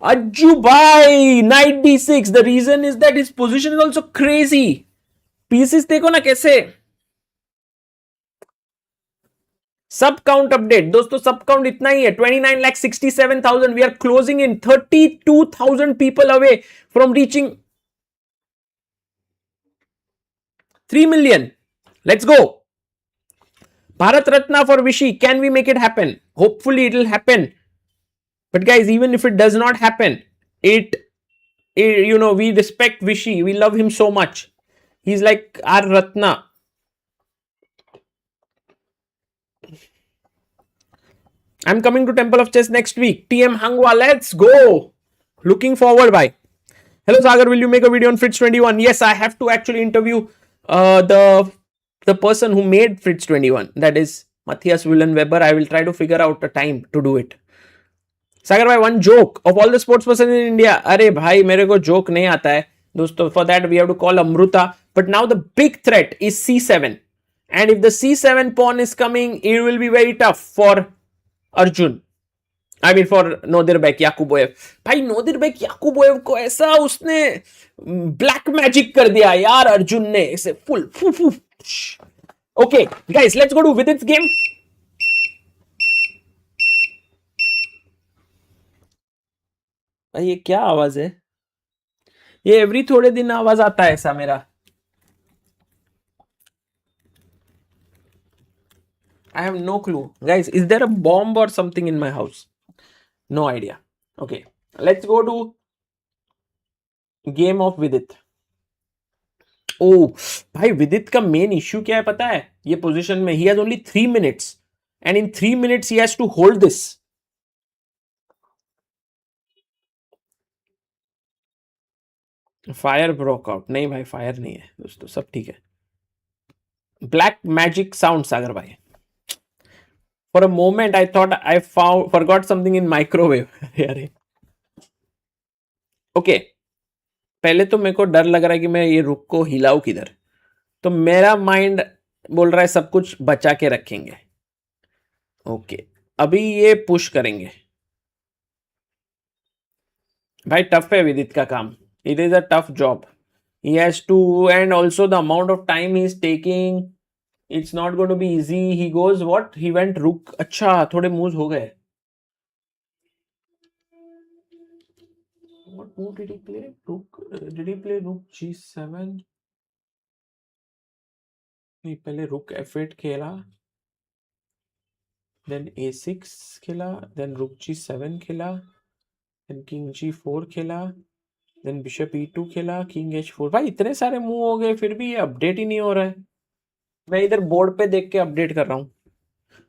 Ajju bhai, knight d6. The reason is that his position is also crazy. Pieces देखो ना कैसे. सब count update दोस्तों, सब count इतना ही है, 29,67,000. We are closing in 32,000 people away from reaching 3 million. Let's go. Bharat Ratna for Vishy. Can we make it happen? Hopefully it will happen. But guys, even if it does not happen, we respect Vishy. We love him so much. He's like our Ratna. I'm coming to Temple of Chess next week. TM Hangwa, let's go. Looking forward, bye. Hello Sagar, will you make a video on Fritz 21? Yes, I have to actually interview the person who made Fritz 21. That is Matthias Willenweber. I will try to figure out a time to do it. Sagar bhai, one joke of all the sports person in India. Arey bhai, mere ko joke nahi aata hai. Dosto, for that we have to call Amruta. But now the big threat is C7. And if the C7 pawn is coming, it will be very tough for Arjun. I mean for Nodirbek Yakuboyev. भाई Nodirbek Yakuboyev को ऐसा उसने black magic कर दिया यार अर्जुन ने ऐसे full. Okay, guys, let's go to Vidit's game. ये क्या आवाज है? ये एवरी थोड़े दिन आवाज आता है ऐसा मेरा. I have no clue. Guys, is there a bomb or something in my house? No idea. Okay, let's go to game of Vidit. Oh, भाई Vidit का main issue क्या है पता है? ये position में he has only 3 minutes and in 3 minutes he has to hold this. Fire broke out. नहीं भाई fire नहीं है दोस्तों, सब ठीक है. Black magic sound सागर भाई. For a moment, I thought I forgot something in microwave. Okay. पहले तो मेरे को डर लग रहा है कि मैं ये रुक को हिलाऊं किधर. तो मेरा माइंड बोल रहा है सब कुछ बचा के रखेंगे. ओके, अभी ये पुश करेंगे. भाई टफ है विदित का काम. It is a tough job. He has to, and also the amount of time he is taking. It's not going to be easy. He goes what? He went rook. अच्छा, थोड़े moves हो गए. What move did he play? Rook. Did he play rook g7? नहीं, पहले rook f8 खेला. Then a6 खेला. Then rook g7 खेला. Then king g4 खेला. Then bishop e2 खेला. King h4. भाई इतने सारे मूव हो गए फिर भी ये अपडेट ही नहीं हो रहा है. मैं इधर बोर्ड पे देख के अपडेट कर रहा हूँ.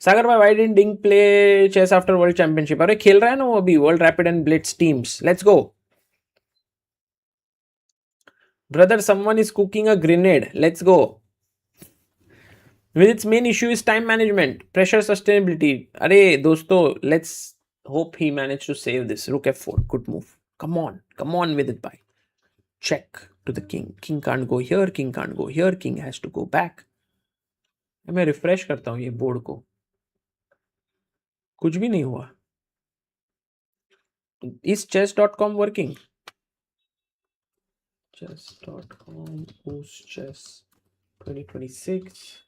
सागर भाई, why didn't Ding play chess after world championship? अरे खेल रहा है ना वो अभी world rapid and blitz teams. Let's go brother. Someone is cooking a grenade. Let's go. With its main issue is time management, pressure, sustainability. अरे दोस्तों, let's hope he manage to save this. रुक f4. Good move. Come on with it भाई. Check to the king. King can't go here, king can't go here, king has to go back. मैं refresh करता हूं ये board को. कुछ भी नहीं हुआ. Is chess.com working? chess.com UzChess 2026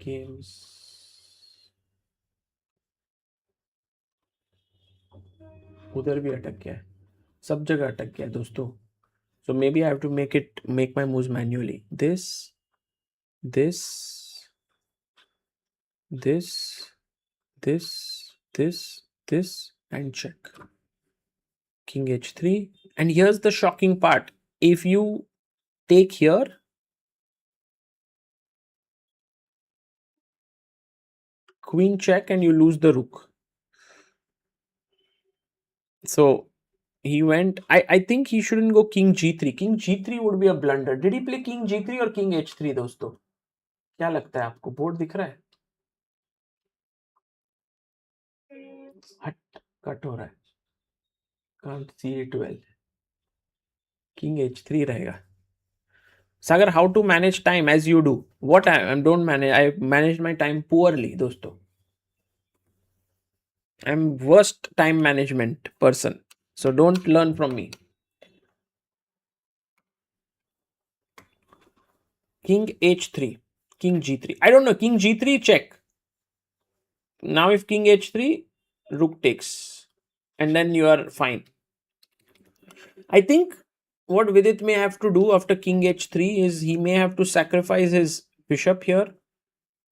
games. उधर भी अटक गया है, सब जगह अटक गया है दोस्तों. So maybe I have to make my moves manually. This, and check. King h3. And here's the shocking part. If you take here, queen check and you lose the rook. So he went, I think he shouldn't go king g3. King g3 would be a blunder. Did he play king g3 or king h3 दोस्तों? क्या लगता है आपको? Board दिख रहा है? हट, cut हो रहा है. Can't see it well. King h3 रहेगा. Sagar, how to manage time as you do? What I don't manage. I manage my time poorly दोस्तों. I'm worst time management person. So don't learn from me. King h3, king g3. I don't know. King g3 check. Now if king h3, rook takes, and then you are fine. I think what Vidit may have to do after king h3 is he may have to sacrifice his bishop here.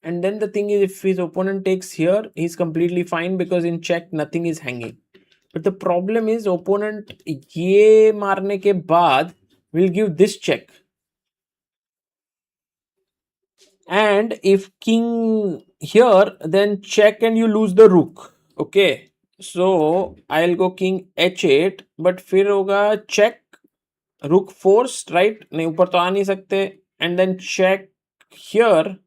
And then the thing is, if his opponent takes here, he's completely fine because in check nothing is hanging. But the problem is opponent ये मारने के बाद will give this check. And if king here, then check and you lose the rook. Okay. So I'll go king h8, but फिर होगा check, rook forced, right? नहीं ऊपर तो आ नहीं सकते. And then check here,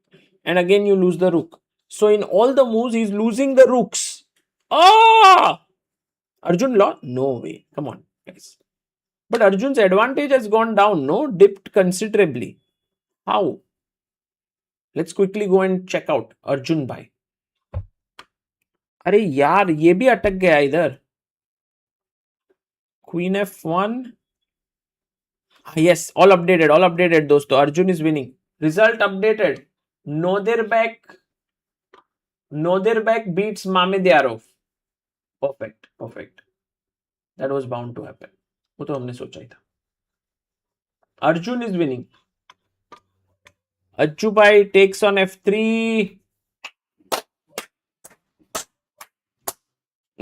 and again you lose the rook. So in all the moves, he's losing the rooks. Ah! Arjun lost? No way. Come on, guys. But Arjun's advantage has gone down, no? Dipped considerably. How? Let's quickly go and check out Arjun bhai. अरे यार ये भी अटक गया इधर. Queen f1. Yes, all updated दोस्तों. Arjun is winning. Result updated. Nodirbek beats Mamedyarov. Perfect. That was bound to happen. वो तो हमने सोचा ही था. Arjun is winning. Ajju bhai takes on f3.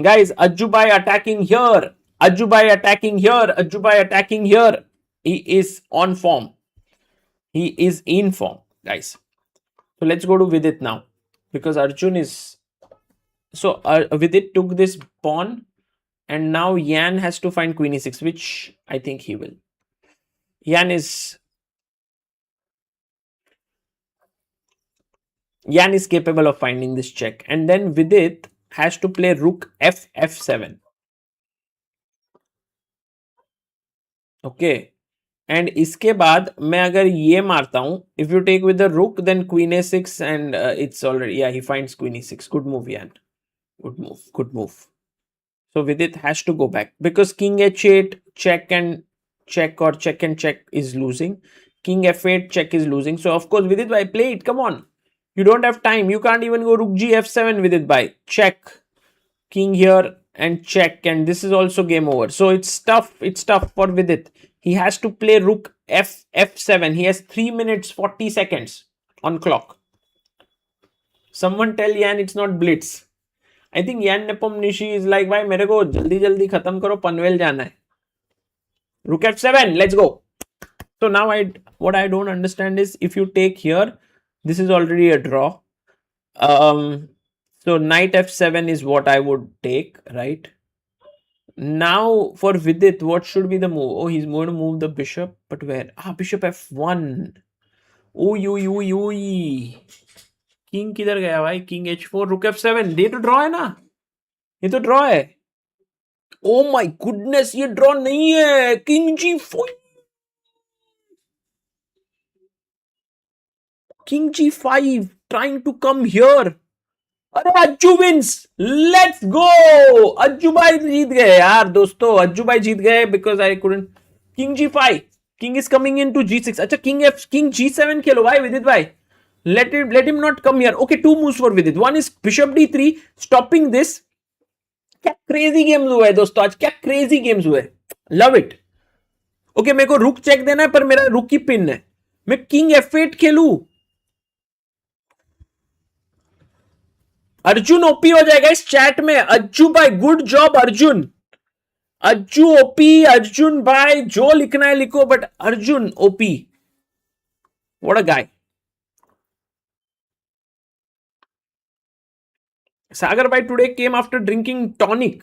Guys, Ajju bhai attacking here. Ajju bhai attacking here. He is on form. He is in form, guys. So let's go to Vidit now. Because Arjun is... So Vidit took this pawn. And now Yan has to find queen e6, which I think he will. Yan is capable of finding this check. And then Vidit has to play rook f7. Okay. And इसके बाद मैं अगर ये मारता हूँ, if you take with the rook, then queen a6 and it's already, yeah, he finds queen e6. Good move, Yan. Good move. So Vidit has to go back because king h8 check and check or check and check is losing. King f8 check is losing. So of course Vidit bhai, play it. Come on. You don't have time. You can't even go rook g f7 Vidit bhai. Check. King here and check, and this is also game over. So it's tough. It's tough for Vidit. He has to play rook f7. He has 3 minutes 40 seconds on clock. Someone tell Yan it's not blitz. I think Yan Nepomniachtchi is like, भाई मेरे को जल्दी खत्म करो, पनवेल जाना है. Rook f7, let's go. So now what I don't understand is if you take here, this is already a draw. So knight f7 is what I would take, right? Now for Vidit, what should be the move? Oh, he's going to move the bishop, but where? Bishop f1. Oy. King किधर गया भाई? King h4, rook f7. ये तो draw है ना? ये तो draw है. Oh my goodness, ये draw नहीं है. King g4. King g5 trying to come here. अरे Ajju wins. Let's go. Ajju भाई जीत गए यार दोस्तों. अज्जू भाई जीत गए because I couldn't. King g5. King is coming into g6. अच्छा king g7 खेलो भाई Vidit भाई. Let him not come here. Okay, 2 moves for Vidit. One is bishop d3, stopping this. क्या crazy games हुए हैं दोस्तों आज. क्या crazy games हुए. Love it. Okay, मेरे को रुक चेक देना है पर मेरा रुक की पिन है. मैं king f8 खेलू. अर्जुन ओपी हो जाएगा इस चैट में. अज्जू भाई good job Arjun. Ajju OP. Arjun भाई जो लिखना है लिखो, but Arjun OP. What a guy. Sagar bhai today came after drinking tonic.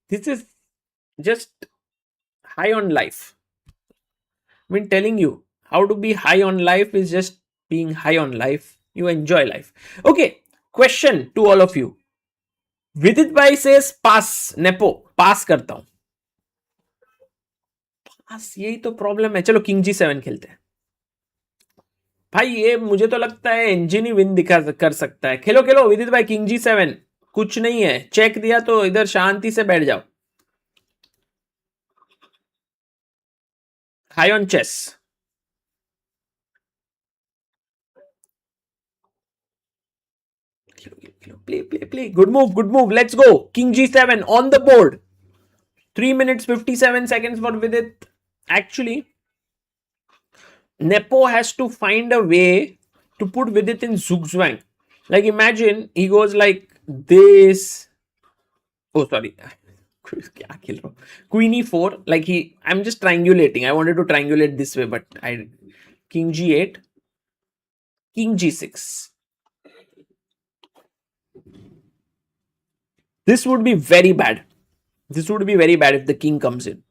This is just high on life. I've been telling you how to be high on life is just being high on life. You enjoy life. Okay, question to all of you. Vidit bhai says pass. Nepo pass करता हूं. पास यही तो problem है. चलो king g7 खेलते हैं भाई. ये मुझे तो लगता है इंजन ही विन दिखा कर सकता है. खेलो विदित भाई किंग g7. कुछ नहीं है. चेक दिया तो इधर शांति से बैठ जाओ. High on chess. Play. Good move. Let's go. King g7 on the board. 3 minutes 57 seconds for Vidit. Actually, Nepo has to find a way to put Vidit in zugzwang. Like imagine he goes like this. Oh, sorry. क्या खेल रहा हूँ? Queen e4. Like I'm just triangulating. I wanted to triangulate this way, but I King g8, King g6. This would be very bad. This would be very bad if the king comes in.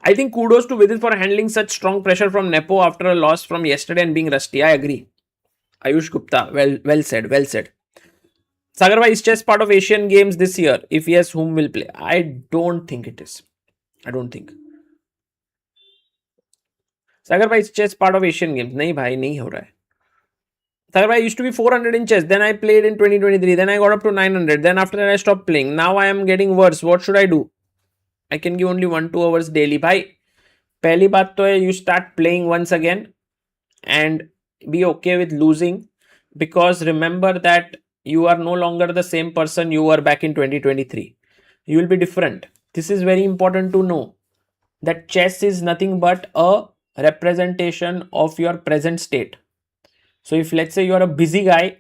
I think kudos to Vidit for handling such strong pressure from Nepo after a loss from yesterday and being rusty. I agree. Ayush Gupta, well said, well said. Sagar, is chess part of Asian Games this year? If yes, whom will play? I don't think it is. I don't think. Sagar, is chess part of Asian Games? नहीं भाई नहीं हो रहा है. Sagar, I used to be 400 in chess. Then I played in 2023. Then I got up to 900. Then after that I stopped playing. Now I am getting worse. What should I do? I can give only 1-2 hours daily. भाई पहली बात तो है you start playing once again and be okay with losing, because remember that you are no longer the same person you were back in 2023. You will be different. This is very important to know, that chess is nothing but a representation of your present state. So if let's say you are a busy guy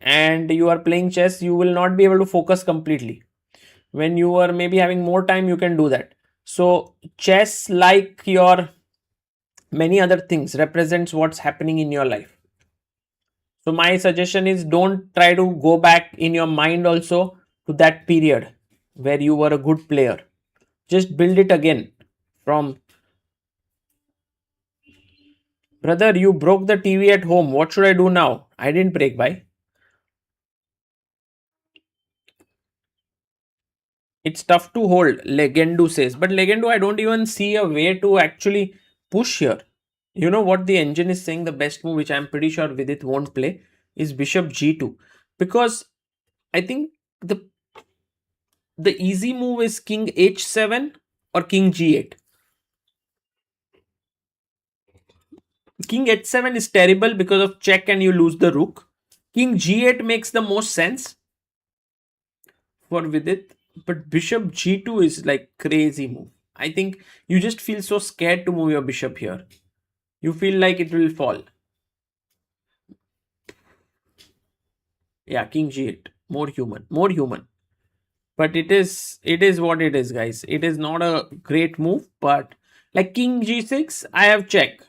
and you are playing chess, you will not be able to focus completely. When you are maybe having more time, you can do that. So chess, like your many other things, represents what's happening in your life. So my suggestion is, don't try to go back in your mind also to that period where you were a good player. Just build it again from. Brother, you broke the TV at home. What should I do now? I didn't break, bhai. It's tough to hold, Legendo says. But Legendo, I don't even see a way to actually push here. You know what the engine is saying? The best move, which I'm pretty sure Vidit won't play, is Bishop g2. Because I think the easy move is King h7 or King g8. King h7 is terrible because of check and you lose the rook. King g8 makes the most sense for Vidit. But Bishop g2 is like crazy move. I think you just feel so scared to move your bishop here. You feel like it will fall. Yeah, King g8. More human. More human. But it is what it is, guys. It is not a great move, but like King g6, I have check.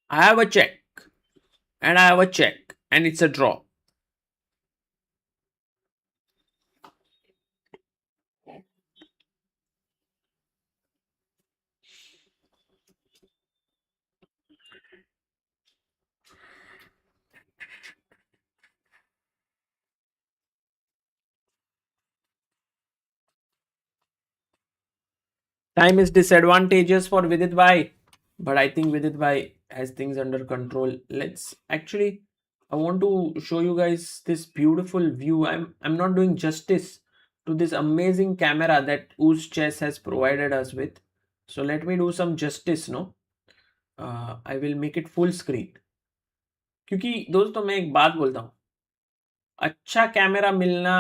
I have a check. And I have a check. And it's a draw. Time is disadvantageous for Vidit Bhai, but I think Vidit Bhai has things under control. Let's actually, I want to show you guys this beautiful view. I'm not doing justice to this amazing camera that UzChess has provided us with. So let me do some justice, no? I will make it full screen. क्योंकि दोस्तों मैं एक बात बोलता हूँ, अच्छा camera मिलना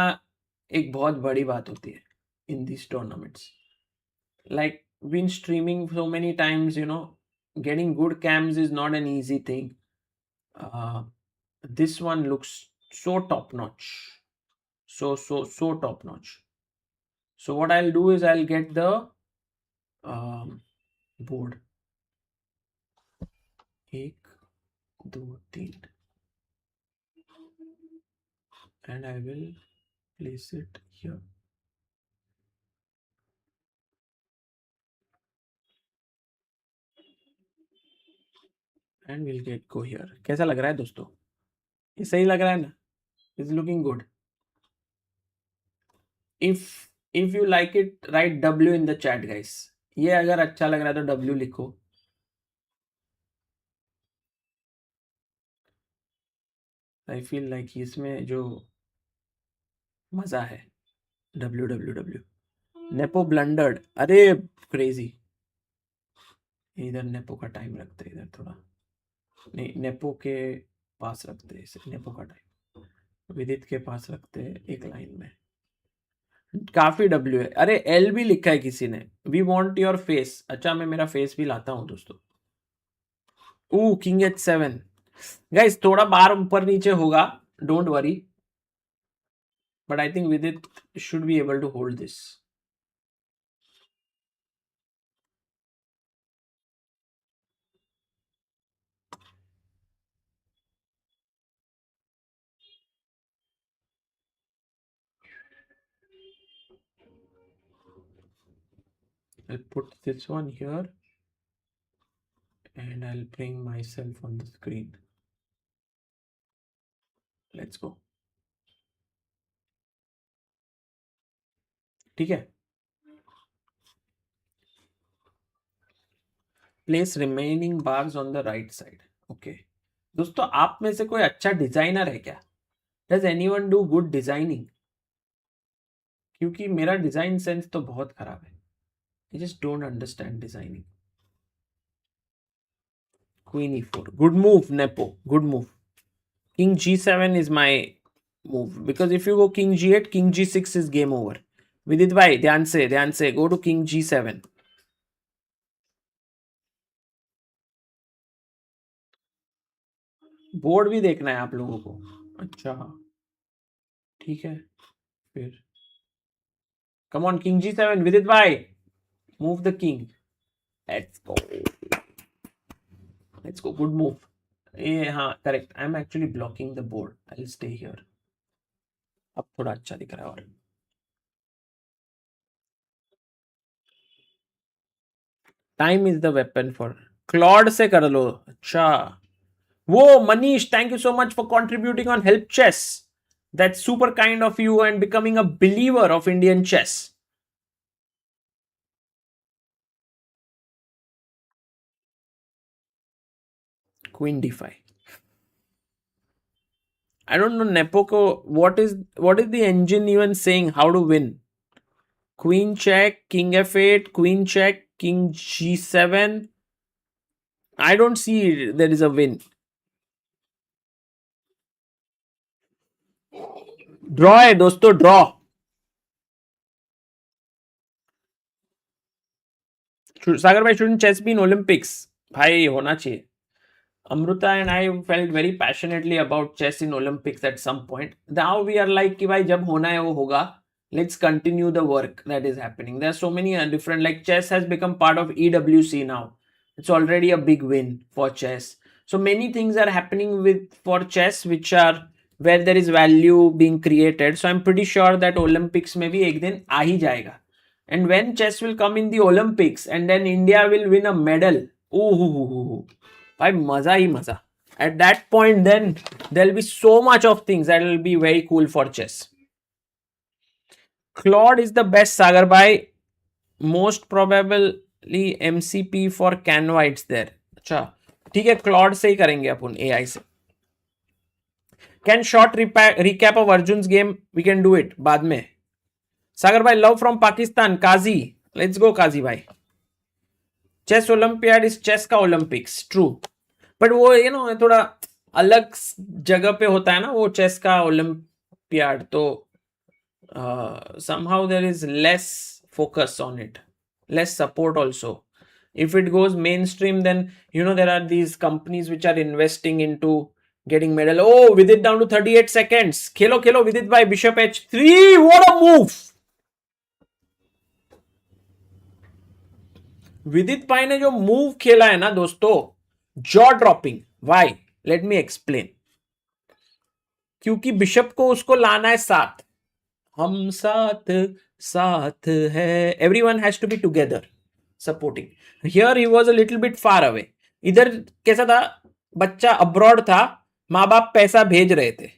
एक बहुत बड़ी बात होती है in these tournaments. Like been streaming so many times, getting good cams is not an easy thing. This one looks so top notch, so top notch. So what I'll do is I'll get the board. 1, 2, 3, and I will place it here. And we'll get go here. कैसा लग रहा है दोस्तों? ये सही लग रहा है ना? It's looking good. If you like it, write W in the chat, guys. ये अगर अच्छा लग रहा है तो W लिखो. I feel like इसमें जो मजा है, WWW. नेपो ब्लंडर्ड. अरे क्रेजी. इधर नेपो का टाइम रखते हैं, इधर थोड़ा नहीं, नेपो के पास रखते हैं इसे. नेपो का टाइम विदित के पास रखते हैं एक लाइन में. काफी डब्ल्यू है। अरे एल भी लिखा है किसी ने। We want your face. अच्छा मैं मेरा फेस भी लाता हूँ दोस्तों। King H 7। गाइस थोड़ा बार ऊपर नीचे होगा, don't worry, but I think Vidit should be able to hold this. I'll put this one here and I'll bring myself on the screen. Let's go. ठीक है। Place remaining bars on the right side. Okay दोस्तों, आप में से कोई अच्छा designer है क्या? Does anyone do good designing? क्योंकि मेरा डिजाइन सेंस तो बहुत खराब है। I just don't understand designing. Queen e4. Good move, Nepo. Good move. King g7 is my move. Because if you go king g8, king g6 is game over. Vidit bhai, ध्यान से go to king g7. Board भी देखना है आप लोगों को। अच्छा ठीक है फिर। Come on king g7 Vidit भाई, move the king. Let's go, let's go, good move. ये हाँ correct, I am actually blocking the board, I will stay here. अब थोड़ा अच्छा दिख रहा है। और time is the weapon for Claude से कर लो। अच्छा वो Manish, thank you so much for contributing on help chess. That's super kind of you and becoming a believer of Indian chess. Queen d5. I don't know Nepo ko what is the engine even saying how to win. Queen check, king f8, queen check, king g7. I don't see there is a win. Draw है दोस्तों, draw. सागर भाई, shouldn't chess be in Olympics? भाई होना चाहिए। Amruta and I felt very passionately about chess in Olympics at some point. Now we are like कि भाई जब होना है वो होगा. Let's continue the work that is happening. There are so many different, like chess has become part of EWC now. It's already a big win for chess. So many things are happening for chess which are where there is value being created. So I'm pretty sure that Olympics में भी एक दिन आ ही जाएगा. And when chess will come in the Olympics and then India will win a medal, भाई मजा ही मजा. At that point then there'll be so much of things that will be very cool for chess. Claude is the best, Sagar bhai. Most probably MCP for Canva it's there. अच्छा ठीक है, Claude से ही करेंगे अपन AI से. Can short recap of Arjun's game? We can do it बाद में. सागर भाई, love from Pakistan. Kazi, let's go Kazi भाई. चेस ओलंपियाड इज चेस का ओलंपिक्स, ट्रू, बट वो थोड़ा अलग जगह पे होता है ना वो चेस का ओलंपियाड, तो somehow there is less focus on it, less support also. If it goes mainstream, then there are these companies which are investing into getting medal. Oh, Vidit down to 38 seconds. Khelo Vidit by bishop h3. What a move! विदित भाई ने जो move खेला है ना दोस्तों, jaw dropping. Why? Let me explain. क्योंकि bishop को उसको लाना है साथ. हम साथ साथ है. Everyone has to be together supporting. Here he was a little bit far away. इधर कैसा था, बच्चा अब्रॉड था, माँ बाप पैसा भेज रहे थे,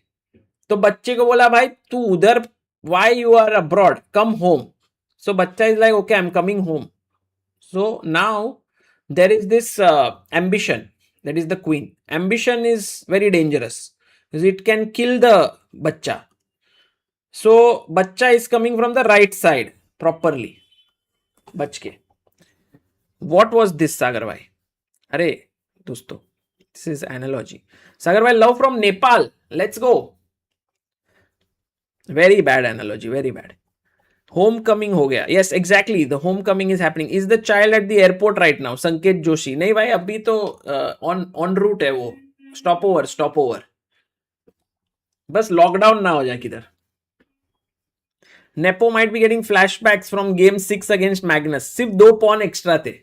तो बच्चे को बोला भाई तू उधर, why you are abroad, come home. So बच्चा is like okay, I am coming home. So now there is this ambition, that is the queen. Ambition is very dangerous because it can kill the bachcha. So bachcha is coming from the right side properly. Bachke. What was this, Sagar bhai? Arey dosto, this is analogy. Sagar bhai, love from Nepal. Let's go. Very bad analogy, very bad. Homecoming हो गया. Yes, exactly. The homecoming is happening. Is the child at the airport right now? संकेत जोशी. नहीं भाई, अभी तो on route है वो. Stop over. बस लॉकडाउन ना हो जाए किधर. Nepo might be getting flashbacks from game 6 against Magnus. सिर्फ 2 pawn extra थे.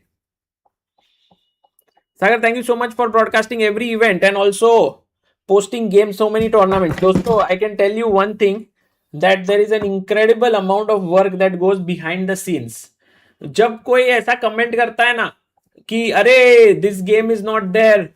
Sagar, thank you so much for broadcasting every event and also posting games, so many tournaments. दोस्तों, I can tell you one thing, that there is an incredible amount of work that goes behind the scenes. जब कोई ऐसा comment करता है ना कि अरे this game is not there,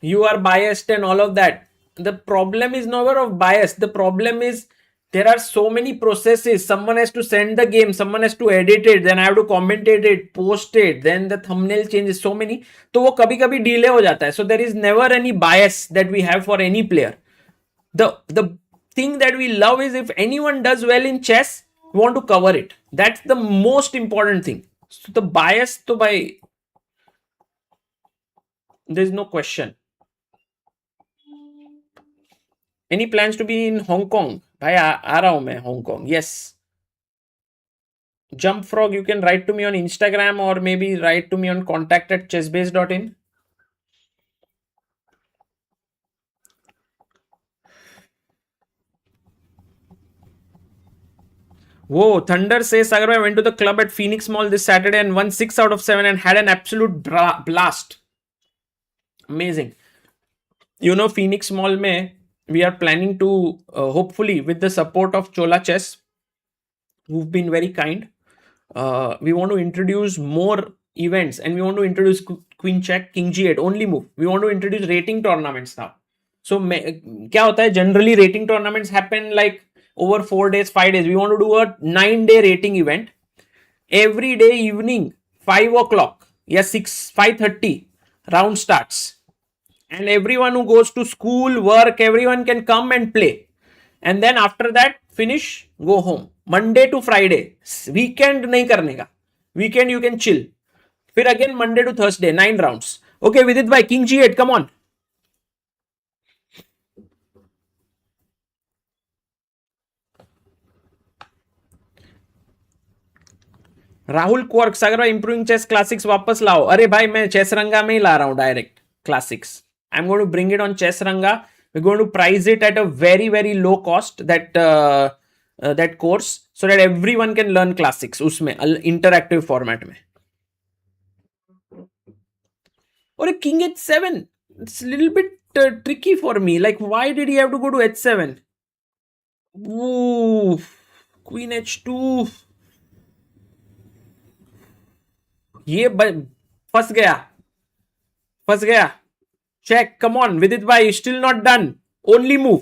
you are biased and all of that, the problem is never of bias. The problem is there are so many processes. Someone has to send the game, someone has to edit it, then I have to commentate it, post it, then the thumbnail changes, so many. तो वो कभी कभी delay हो जाता है. So there is never any bias that we have for any player. The thing that we love is if anyone does well in chess, we want to cover it. That's the most important thing. So the bias to by, there's no question. Any plans to be in Hong Kong? भाई आ रहा हूं मैं Hong Kong. Yes. Jump Frog, you can write to me on Instagram or maybe write to me on contact@chessbase.in. Whoa, Thunder says, Sagar, I went to the club at Phoenix Mall this Saturday and won 6 out of 7 and had an absolute blast. Amazing. You know, Phoenix Mall mein, we are planning to, hopefully, with the support of Chola Chess, who've been very kind, we want to introduce more events and we want to introduce Queen Check, King G8, only move. We want to introduce rating tournaments now. So, क्या होता है? Generally, rating tournaments happen like over 4 days, 5 days. We want to do a 9-day rating event. Every day evening, 5 o'clock, yes, 5:30, round starts. And everyone who goes to school, work, everyone can come and play. And then after that, finish, go home. Monday to Friday. Weekend nahi karne ka. Weekend you can chill. Fir again Monday to Thursday, 9 rounds. Okay, Vidit bhai, King G8, come on. Rahul क्वर्क, सागर भाई improving chess classics वापस लाओ. अरे भाई मैं chess रंगा में ही ला रहा हूं direct classics. I am going to bring it on chess Ranga. We going to price it at a very very low cost, that course, so that everyone can learn classics उसमें इंटरएक्टिव फॉर्मेट में. और king h7, it's little bit tricky for me. Like, why did he have to go to h7? Ooh, queen h2. ये फंस गया. Check, come on Vidit भाई, still not done. Only move.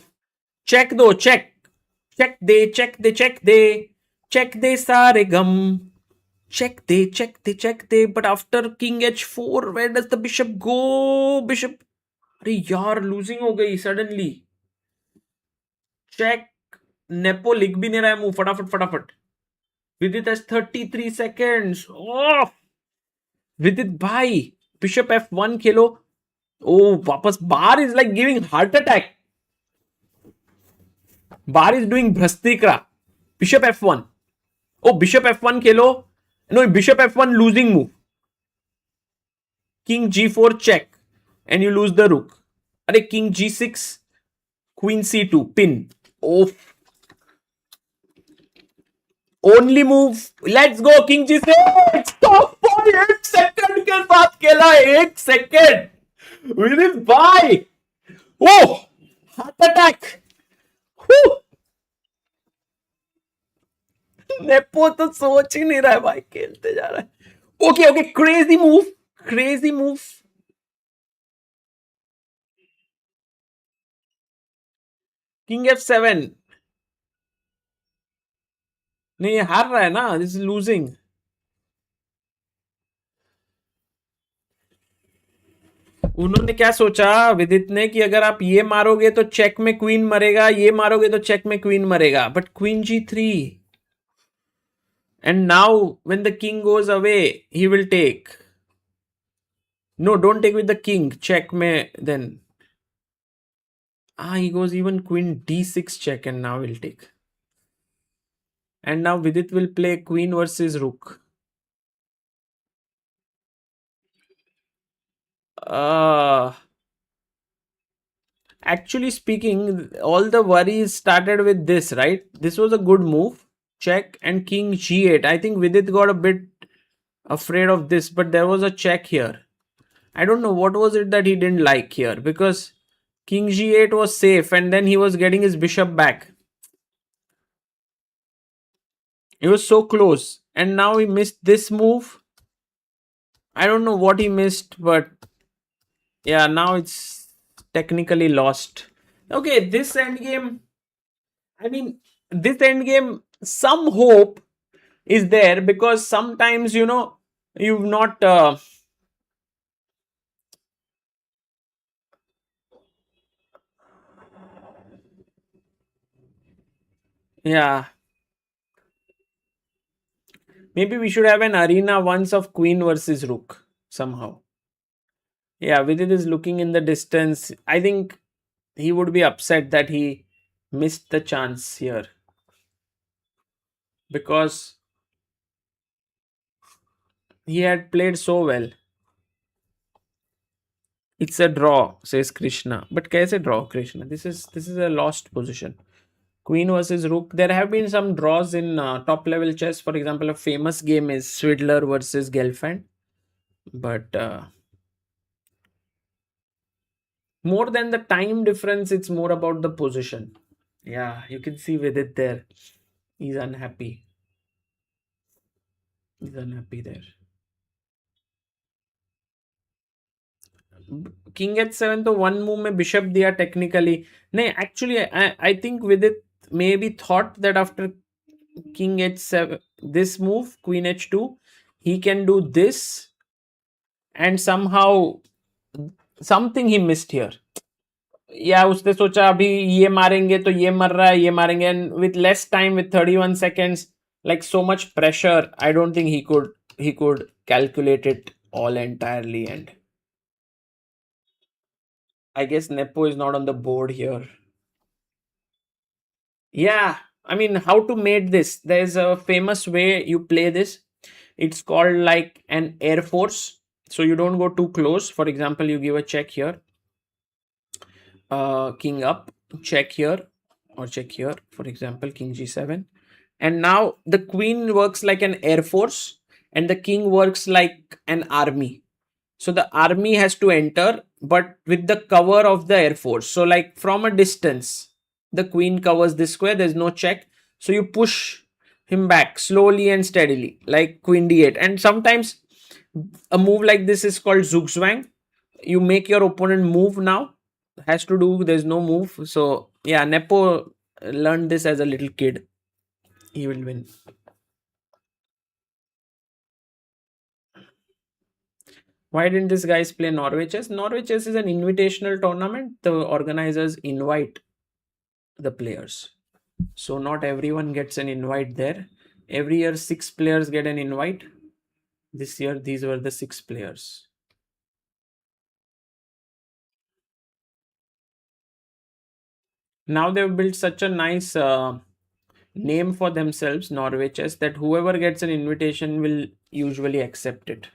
Check दो, check दे सारे गम. Check they. But after king h4, where does the bishop go? Bishop, अरे यार लूजिंग हो गई सडनली. चेक. नेपो लिख भी नहीं रहा है मूव. फटाफट. विदित has 33 seconds. ऑफ. विदित भाई, बिशप f1 खेलो. ओ वापस. Bar is like giving heart attack. Bar is doing भ्रष्टिक्रा. Bishop f1. ओ बिशप f1 खेलो. No, bishop f1 losing move. King g4 check and you lose the rook. अरे king g6, queen c2 pin. Of. Only move. Let's go. King g6. Stop for 1 second के साथ खेला. 1 second. विदित भाई, ओह, heart attack. Nepo तो सोच ही नहीं रहा है भाई, खेलते जा रहा है. Okay, crazy move. King f7. नहीं, ये हार रहा है ना. This is losing. उन्होंने क्या सोचा विदित ने कि अगर आप ये मारोगे तो चेक में क्वीन मरेगा, ये मारोगे तो चेक में क्वीन मरेगा. But queen g3. And now when the king goes away, he will take. No, don't take with the king. Check me then. He goes even queen d6 check and now he'll take. And now Vidit will play queen versus rook. Uh, Actually speaking, all the worries started with this, right? This was a good move. Check and king g8. I think Vidit got a bit afraid of this, but there was a check here. I don't know what was it that he didn't like here, because king g8 was safe and then he was getting his bishop back. He was so close and now he missed this move. I don't know what he missed, but yeah, now it's technically lost. Okay, this endgame, I mean, this endgame, some hope is there, because sometimes, you've not, yeah, maybe we should have an arena once of queen versus rook somehow. Yeah, Vidit is looking in the distance. I think he would be upset that he missed the chance here, because he had played so well. It's a draw, says Krishna. But kaise draw, Krishna? This is a lost position. Queen versus rook. There have been some draws in top level chess. For example, a famous game is Swidler versus Gelfand. But more than the time difference, it's more about the position. Yeah, you can see with it there. He's unhappy. He's unhappy there. King h7 तो one move में bishop दिया technically. नहीं, actually I think with it maybe thought that after king h7 this move queen h2 he can do this, and somehow something he missed here. या उसने सोचा अभी ये मारेंगे तो ये मर रहा है, ये मारेंगे, and with less time, with 31 seconds, like so much pressure, I don't think he could calculate it all entirely. And I guess Nepo is not on the board here. Yeah, I mean, how to mate this? There's a famous way you play this. It's called like an air force. So you don't go too close. For example, you give a check here, king up, check here, or check here. For example, king g7. And now the queen works like an air force, and the king works like an army. So the army has to enter, but with the cover of the air force. So like from a distance, the queen covers this square. There's no check. So you push him back slowly and steadily, like queen d8. And sometimes a move like this is called zugzwang. You make your opponent move now. Has to do, there's no move. So yeah, Nepo learned this as a little kid. He will win. Why didn't this guys play Norway chess? Norway chess is an invitational tournament. The organizers invite the players. So not everyone gets an invite there. Every year, 6 players get an invite. This year, these were the 6 players. Now they've built such a nice name for themselves, Norway chess, that whoever gets an invitation will usually accept it.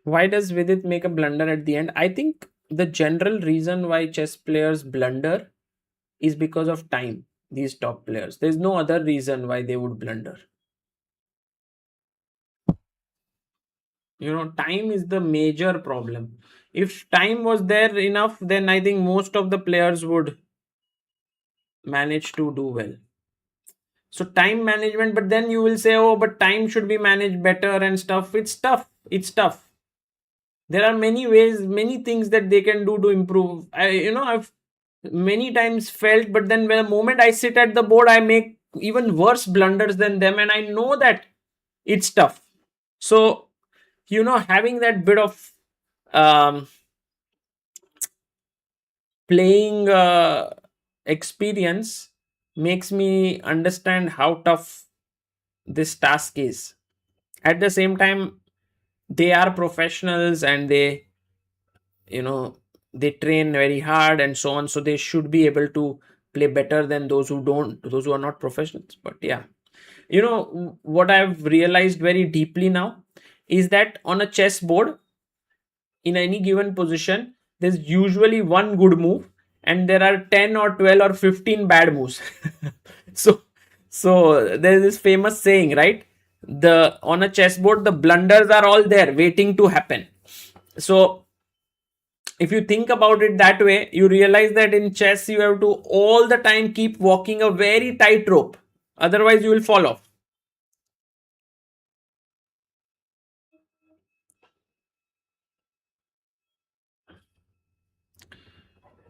Why does Vidit make a blunder at the end? I think the general reason why chess players blunder is because of time. These top players. There's no other reason why they would blunder. Time is the major problem. If time was there enough, then I think most of the players would manage to do well. So time management, but then you will say, oh, but time should be managed better and stuff. It's tough. It's tough. There are many ways, many things that they can do to improve. I've many times felt, but then the moment I sit at the board, I make even worse blunders than them, and I know that it's tough. So, having that bit of um, playing experience makes me understand how tough this task is. At the same time, they are professionals and they train very hard and so on, so they should be able to play better than those who don't, those who are not professionals. But yeah, what I've realized very deeply now is that on a chess board, in any given position, there's usually one good move and there are 10 or 12 or 15 bad moves. so there's this famous saying, right? The on a chessboard, the blunders are all there waiting to happen. So if you think about it that way, you realize that in chess you have to all the time keep walking a very tight rope, otherwise you will fall off.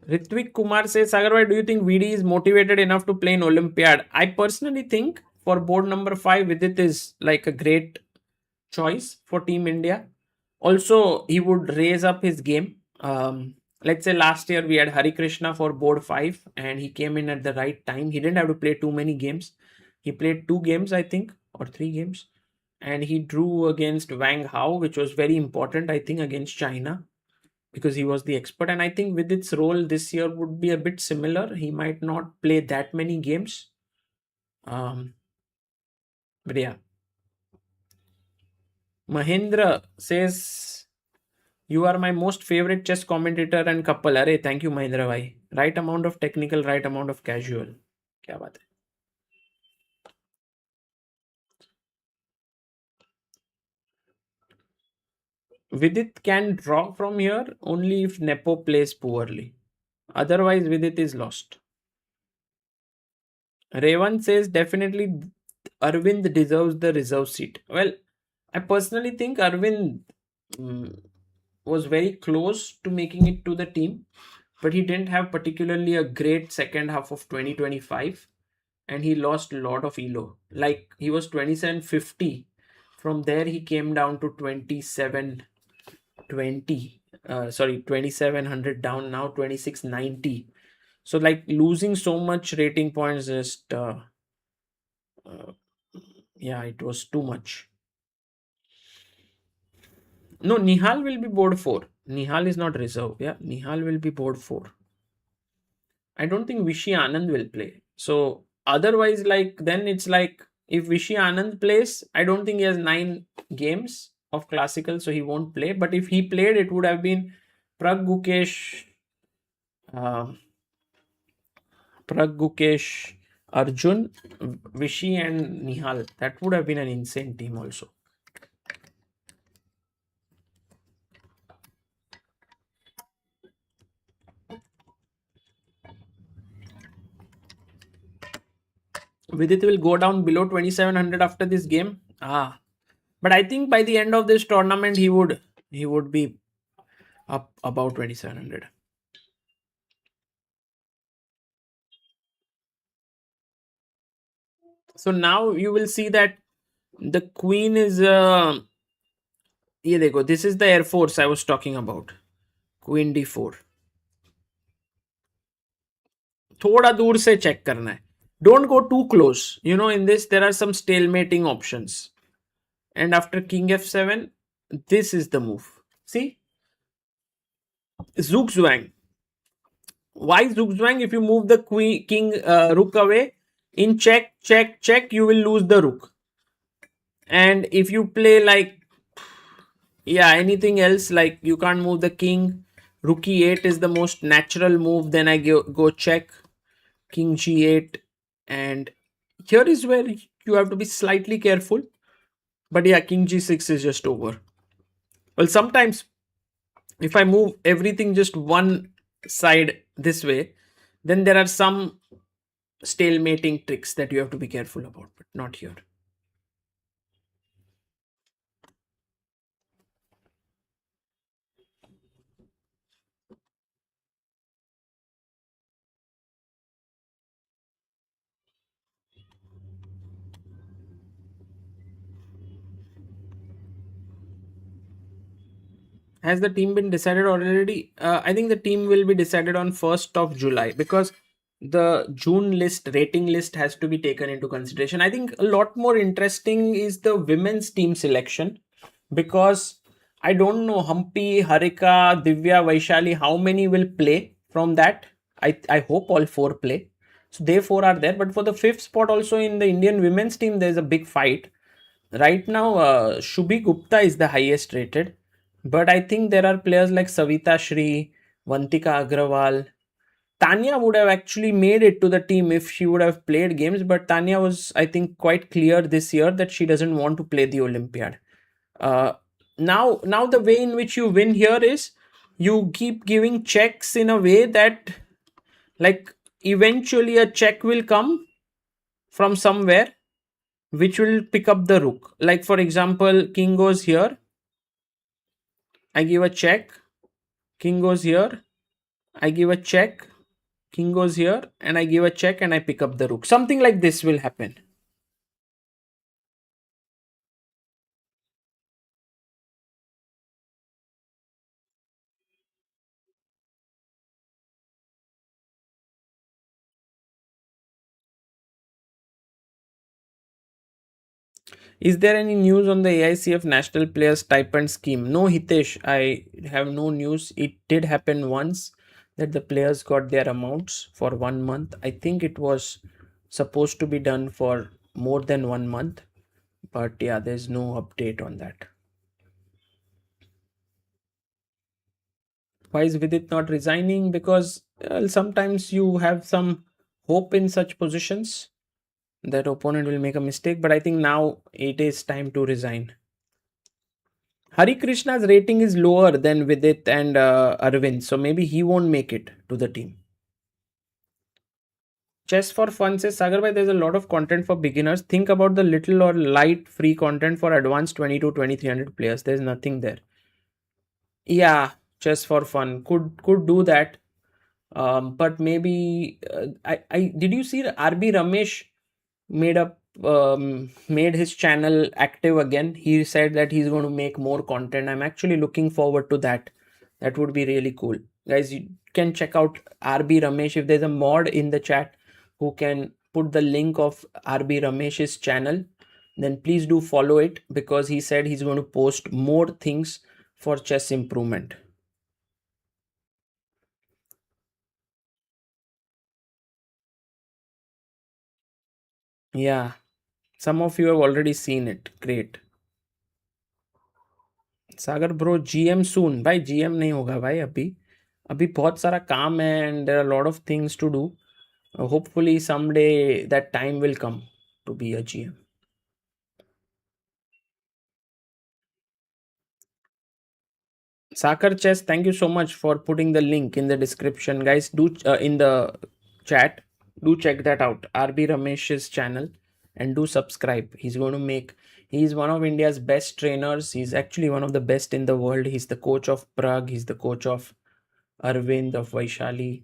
Ritvik Kumar says, Sagar, why do you think VD is motivated enough to play in Olympiad? I personally think for board number 5, Vidit is like a great choice for Team India. Also, he would raise up his game. Let's say last year we had Hari Krishna for board 5 and he came in at the right time. He didn't have to play too many games. He played 2 games, I think, or 3 games. And he drew against Wang Hao, which was very important, I think, against China, because he was the expert. And I think with its role this year would be a bit similar. He might not play that many games. But yeah. Mahendra says, you are my most favorite chess commentator and couple. Arey, thank you, Mahendra bhai. Right amount of technical, right amount of casual. Kya baat hai? Vidit can draw from here only if Nepo plays poorly. Otherwise, Vidit is lost. Revan says definitely Arvind deserves the reserve seat. Well, I personally think Arvind was very close to making it to the team, but he didn't have particularly a great second half of 2025 and he lost a lot of elo. Like he was 2750. From there, he came down to 2720. 2700 down, now 2690. So like losing so much rating points just yeah, it was too much. No, Nihal will be board 4. Nihal is not reserve. Yeah, Nihal will be board 4. I don't think Vishy Anand will play. So otherwise, like then it's like if Vishy Anand plays, I don't think he has 9 games of classical, so he won't play. But if he played, it would have been Prag Gukesh, Arjun, Vishy, and Nihal. That would have been an insane team also. Vidit will go down below 2700 after this game. But I think by the end of this tournament, he would be up about 2700. So now you will see that the queen is this is the Air Force I was talking about. Queen d4. थोड़ा दूर से check करना है. Don't go too close. In this there are some stalemating options. And after king f7, this is the move. See? Zugzwang. Why Zugzwang? If you move the king rook away, in check, you will lose the rook. And if you play like, anything else, like you can't move the king, rook e8 is the most natural move. Then I go check, king g8. And here is where you have to be slightly careful. But yeah, king g6 is just over. Well, sometimes if I move everything just one side this way, then there are some stalemating tricks that you have to be careful about, but not here. Has the team been decided already? I think the team will be decided on 1st of July because the June rating list has to be taken into consideration. I think a lot more interesting is the women's team selection because I don't know Hampi, Harika, Divya, Vaishali, how many will play from that. I hope all 4 play. So they four are there. But for the fifth spot, also in the Indian women's team, there's a big fight. Right now, Shubhi Gupta is the highest rated. But I think there are players like Savita Shri, Vantika Agrawal. Tanya would have actually made it to the team if she would have played games. But Tanya was, I think, quite clear this year that she doesn't want to play the Olympiad. Uh, now the way in which you win here is you keep giving checks in a way that, like, eventually a check will come from somewhere which will pick up the rook. Like, for example, king goes here, I give a check, king goes here, I give a check, king goes here, and I give a check and I pick up the rook. Something like this will happen. Is there any news on the AICF national players stipend scheme? No, Hitesh, I have no news. It did happen once that the players got their amounts for 1 month. I think it was supposed to be done for more than 1 month, but yeah, there's no update on that. Why is Vidit not resigning? Because sometimes you have some hope in such positions that opponent will make a mistake, but I think now it is time to resign. Hari Krishna's rating is lower than Vidit and Arvind, so maybe he won't make it to the team. Chess for Fun says, Sagar, there's a lot of content for beginners. Think about the little or light free content for advanced 20 to 2300 players. There's nothing there. Yeah, Chess for Fun could do that. But maybe I did you see RB Ramesh made up made his channel active again. He said that he's going to make more content. I'm actually looking forward to that. That would be really cool. Guys, you can check out RB Ramesh. If there's a mod in the chat who can put the link of RB Ramesh's channel, then please do follow it, because he said he's going to post more things for chess improvement. Yeah, some of you have already seen it. Great. Sagar bro GM soon भाई. GM नहीं होगा भाई अभी. अभी बहुत सारा काम है and there are lot of things to do. Hopefully someday that time will come to be a GM. Sakar Chess, thank you so much for putting the link in the description, guys. Do in the chat, do check that out. RB Ramesh's channel, and do subscribe. He's going to make. He's one of India's best trainers. He's actually one of the best in the world. He's the coach of Prague. He's the coach of Arvind, of Vaishali.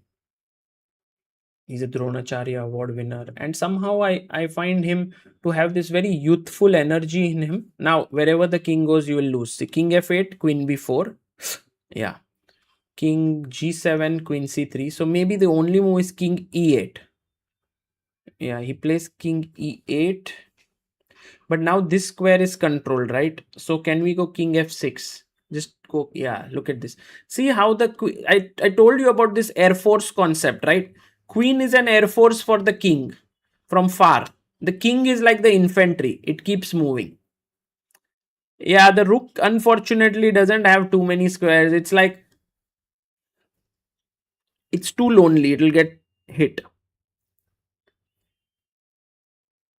He's a Dronacharya award winner, and somehow I find him to have this very youthful energy in him. Now, wherever the king goes, you will lose. The king f8, queen b4. Yeah. King g7, queen c3. So maybe the only move is king e8. Yeah, he plays king e8. But now this square is controlled, right? So can we go king f6? Just go. Yeah, look at this. See how the I told you about this air force concept, right? Queen is an air force for the king from far. The king is like the infantry. It keeps moving. Yeah, the rook unfortunately doesn't have too many squares. It's like it's too lonely. It'll get hit.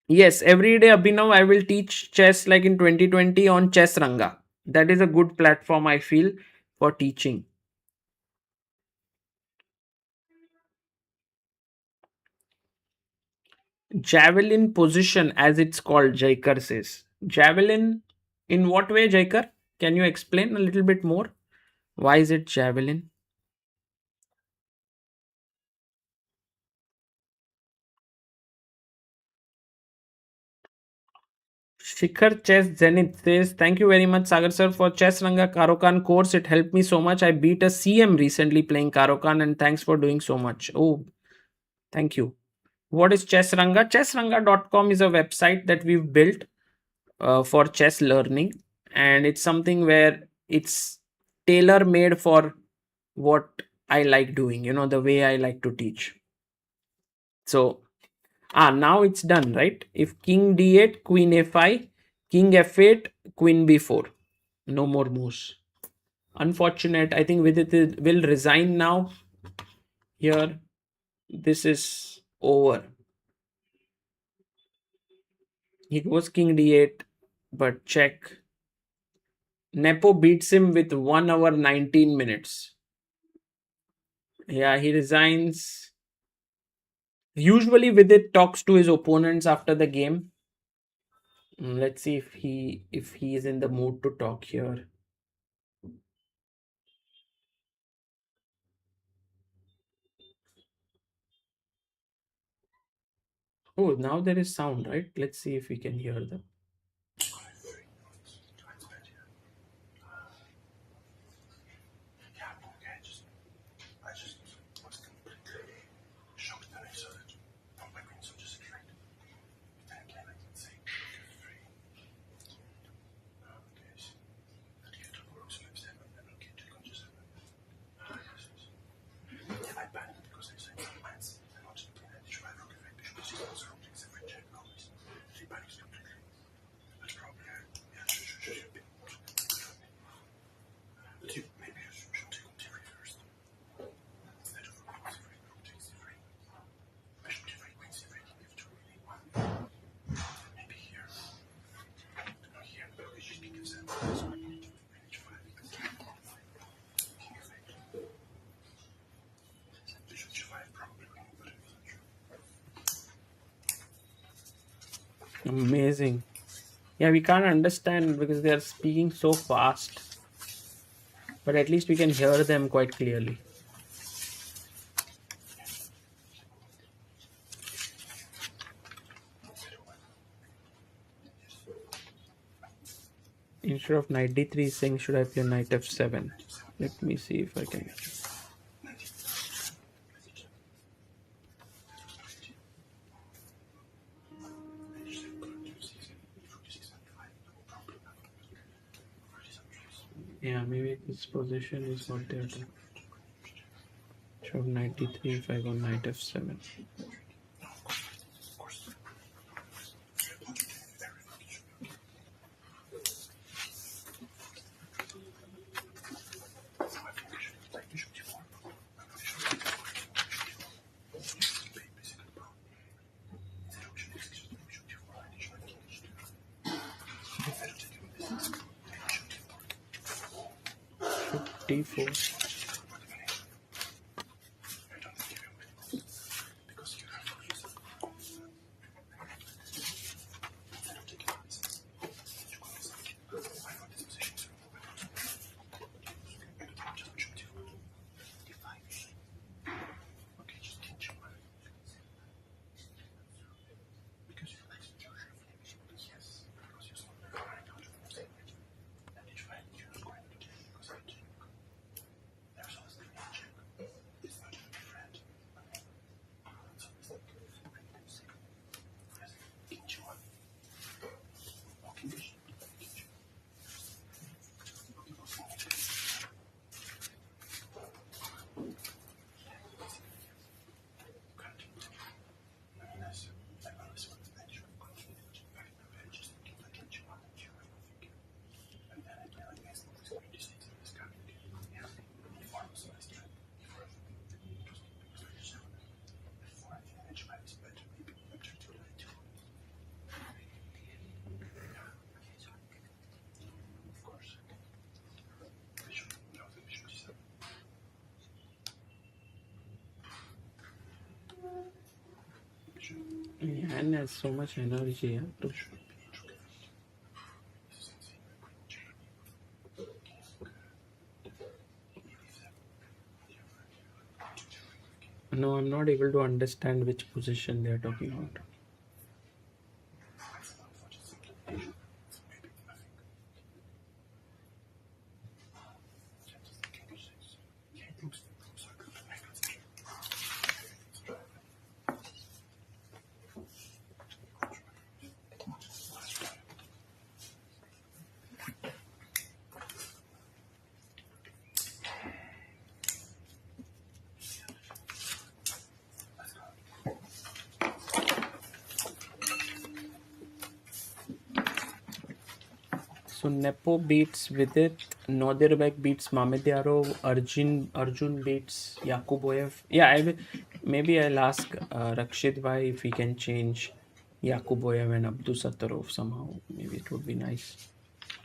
Yes, every day, Abhinav, I will teach chess like in 2020 on Chess Ranga. That is a good platform, I feel, for teaching. Javelin position, as it's called, Jaikar says. Javelin, in what way, Jaikar? Can you explain a little bit more? Why is it javelin? Shikhar Chess Zenith says, thank you very much, Sagar sir, for Chess Ranga Karokan course. It helped me so much. I beat a CM recently playing Karokan, and thanks for doing so much. Oh, thank you. What is Chessranga? Chessranga.com is a website that we've built for chess learning, and it's something where it's tailor made for what I like doing, the way I like to teach. So, now it's done, right? If king d8, queen a5, king f8, queen b4. No more moves. Unfortunate. I think Vidit will resign now. Here, this is over. It was king d8, but check. Nepo beats him with 1 hour 19 minutes. Yeah, he resigns. Usually Vidit talks to his opponents after the game. Let's see if he is in the mood to talk here. Oh, now there is sound, right? Let's see if we can hear them. Amazing. Yeah, we can't understand because they are speaking so fast. But at least we can hear them quite clearly. Instead of knight d3, saying should I play knight f7? Let me see if I can. Yeah, maybe this position is not there. Should knight d3 if I go knight f7. d4. And has so much energy. No, I'm not able to understand which position they are talking about. So Nepo beats Vidit, Nodirbek beats Mamedyarov, Arjun beats Yakuboyev. Yeah, maybe I'll ask Rakshit bhai if he can change Yakuboyev and Abdusattorov somehow. Maybe it would be nice.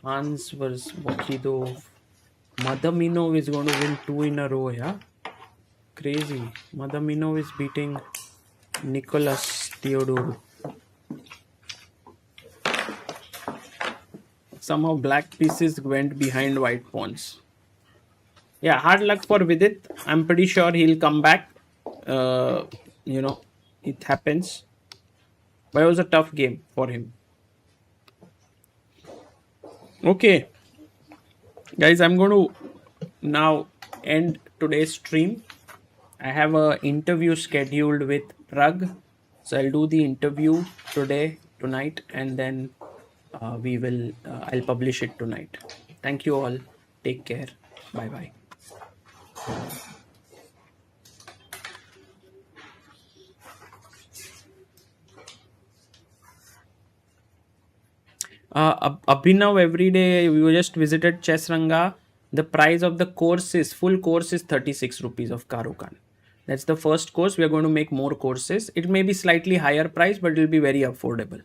Hans versus Wakidov. Madaminov is going to win 2 in a row, yeah? Crazy. Madaminov is beating Nicholas Theodorou. Somehow black pieces went behind white pawns. Yeah, hard luck for Vidit. I'm pretty sure he'll come back. It happens. But it was a tough game for him. Okay. Guys, I'm going to now end today's stream. I have an interview scheduled with Prag. So I'll do the interview tonight, and then I'll publish it tonight. Thank you all. Take care. Bye bye. Abhinav, every day we just visited Chess Ranga. The price of the full course is 36 rupees of Karukan. That's the first course. We are going to make more courses. It may be slightly higher price, but it will be very affordable.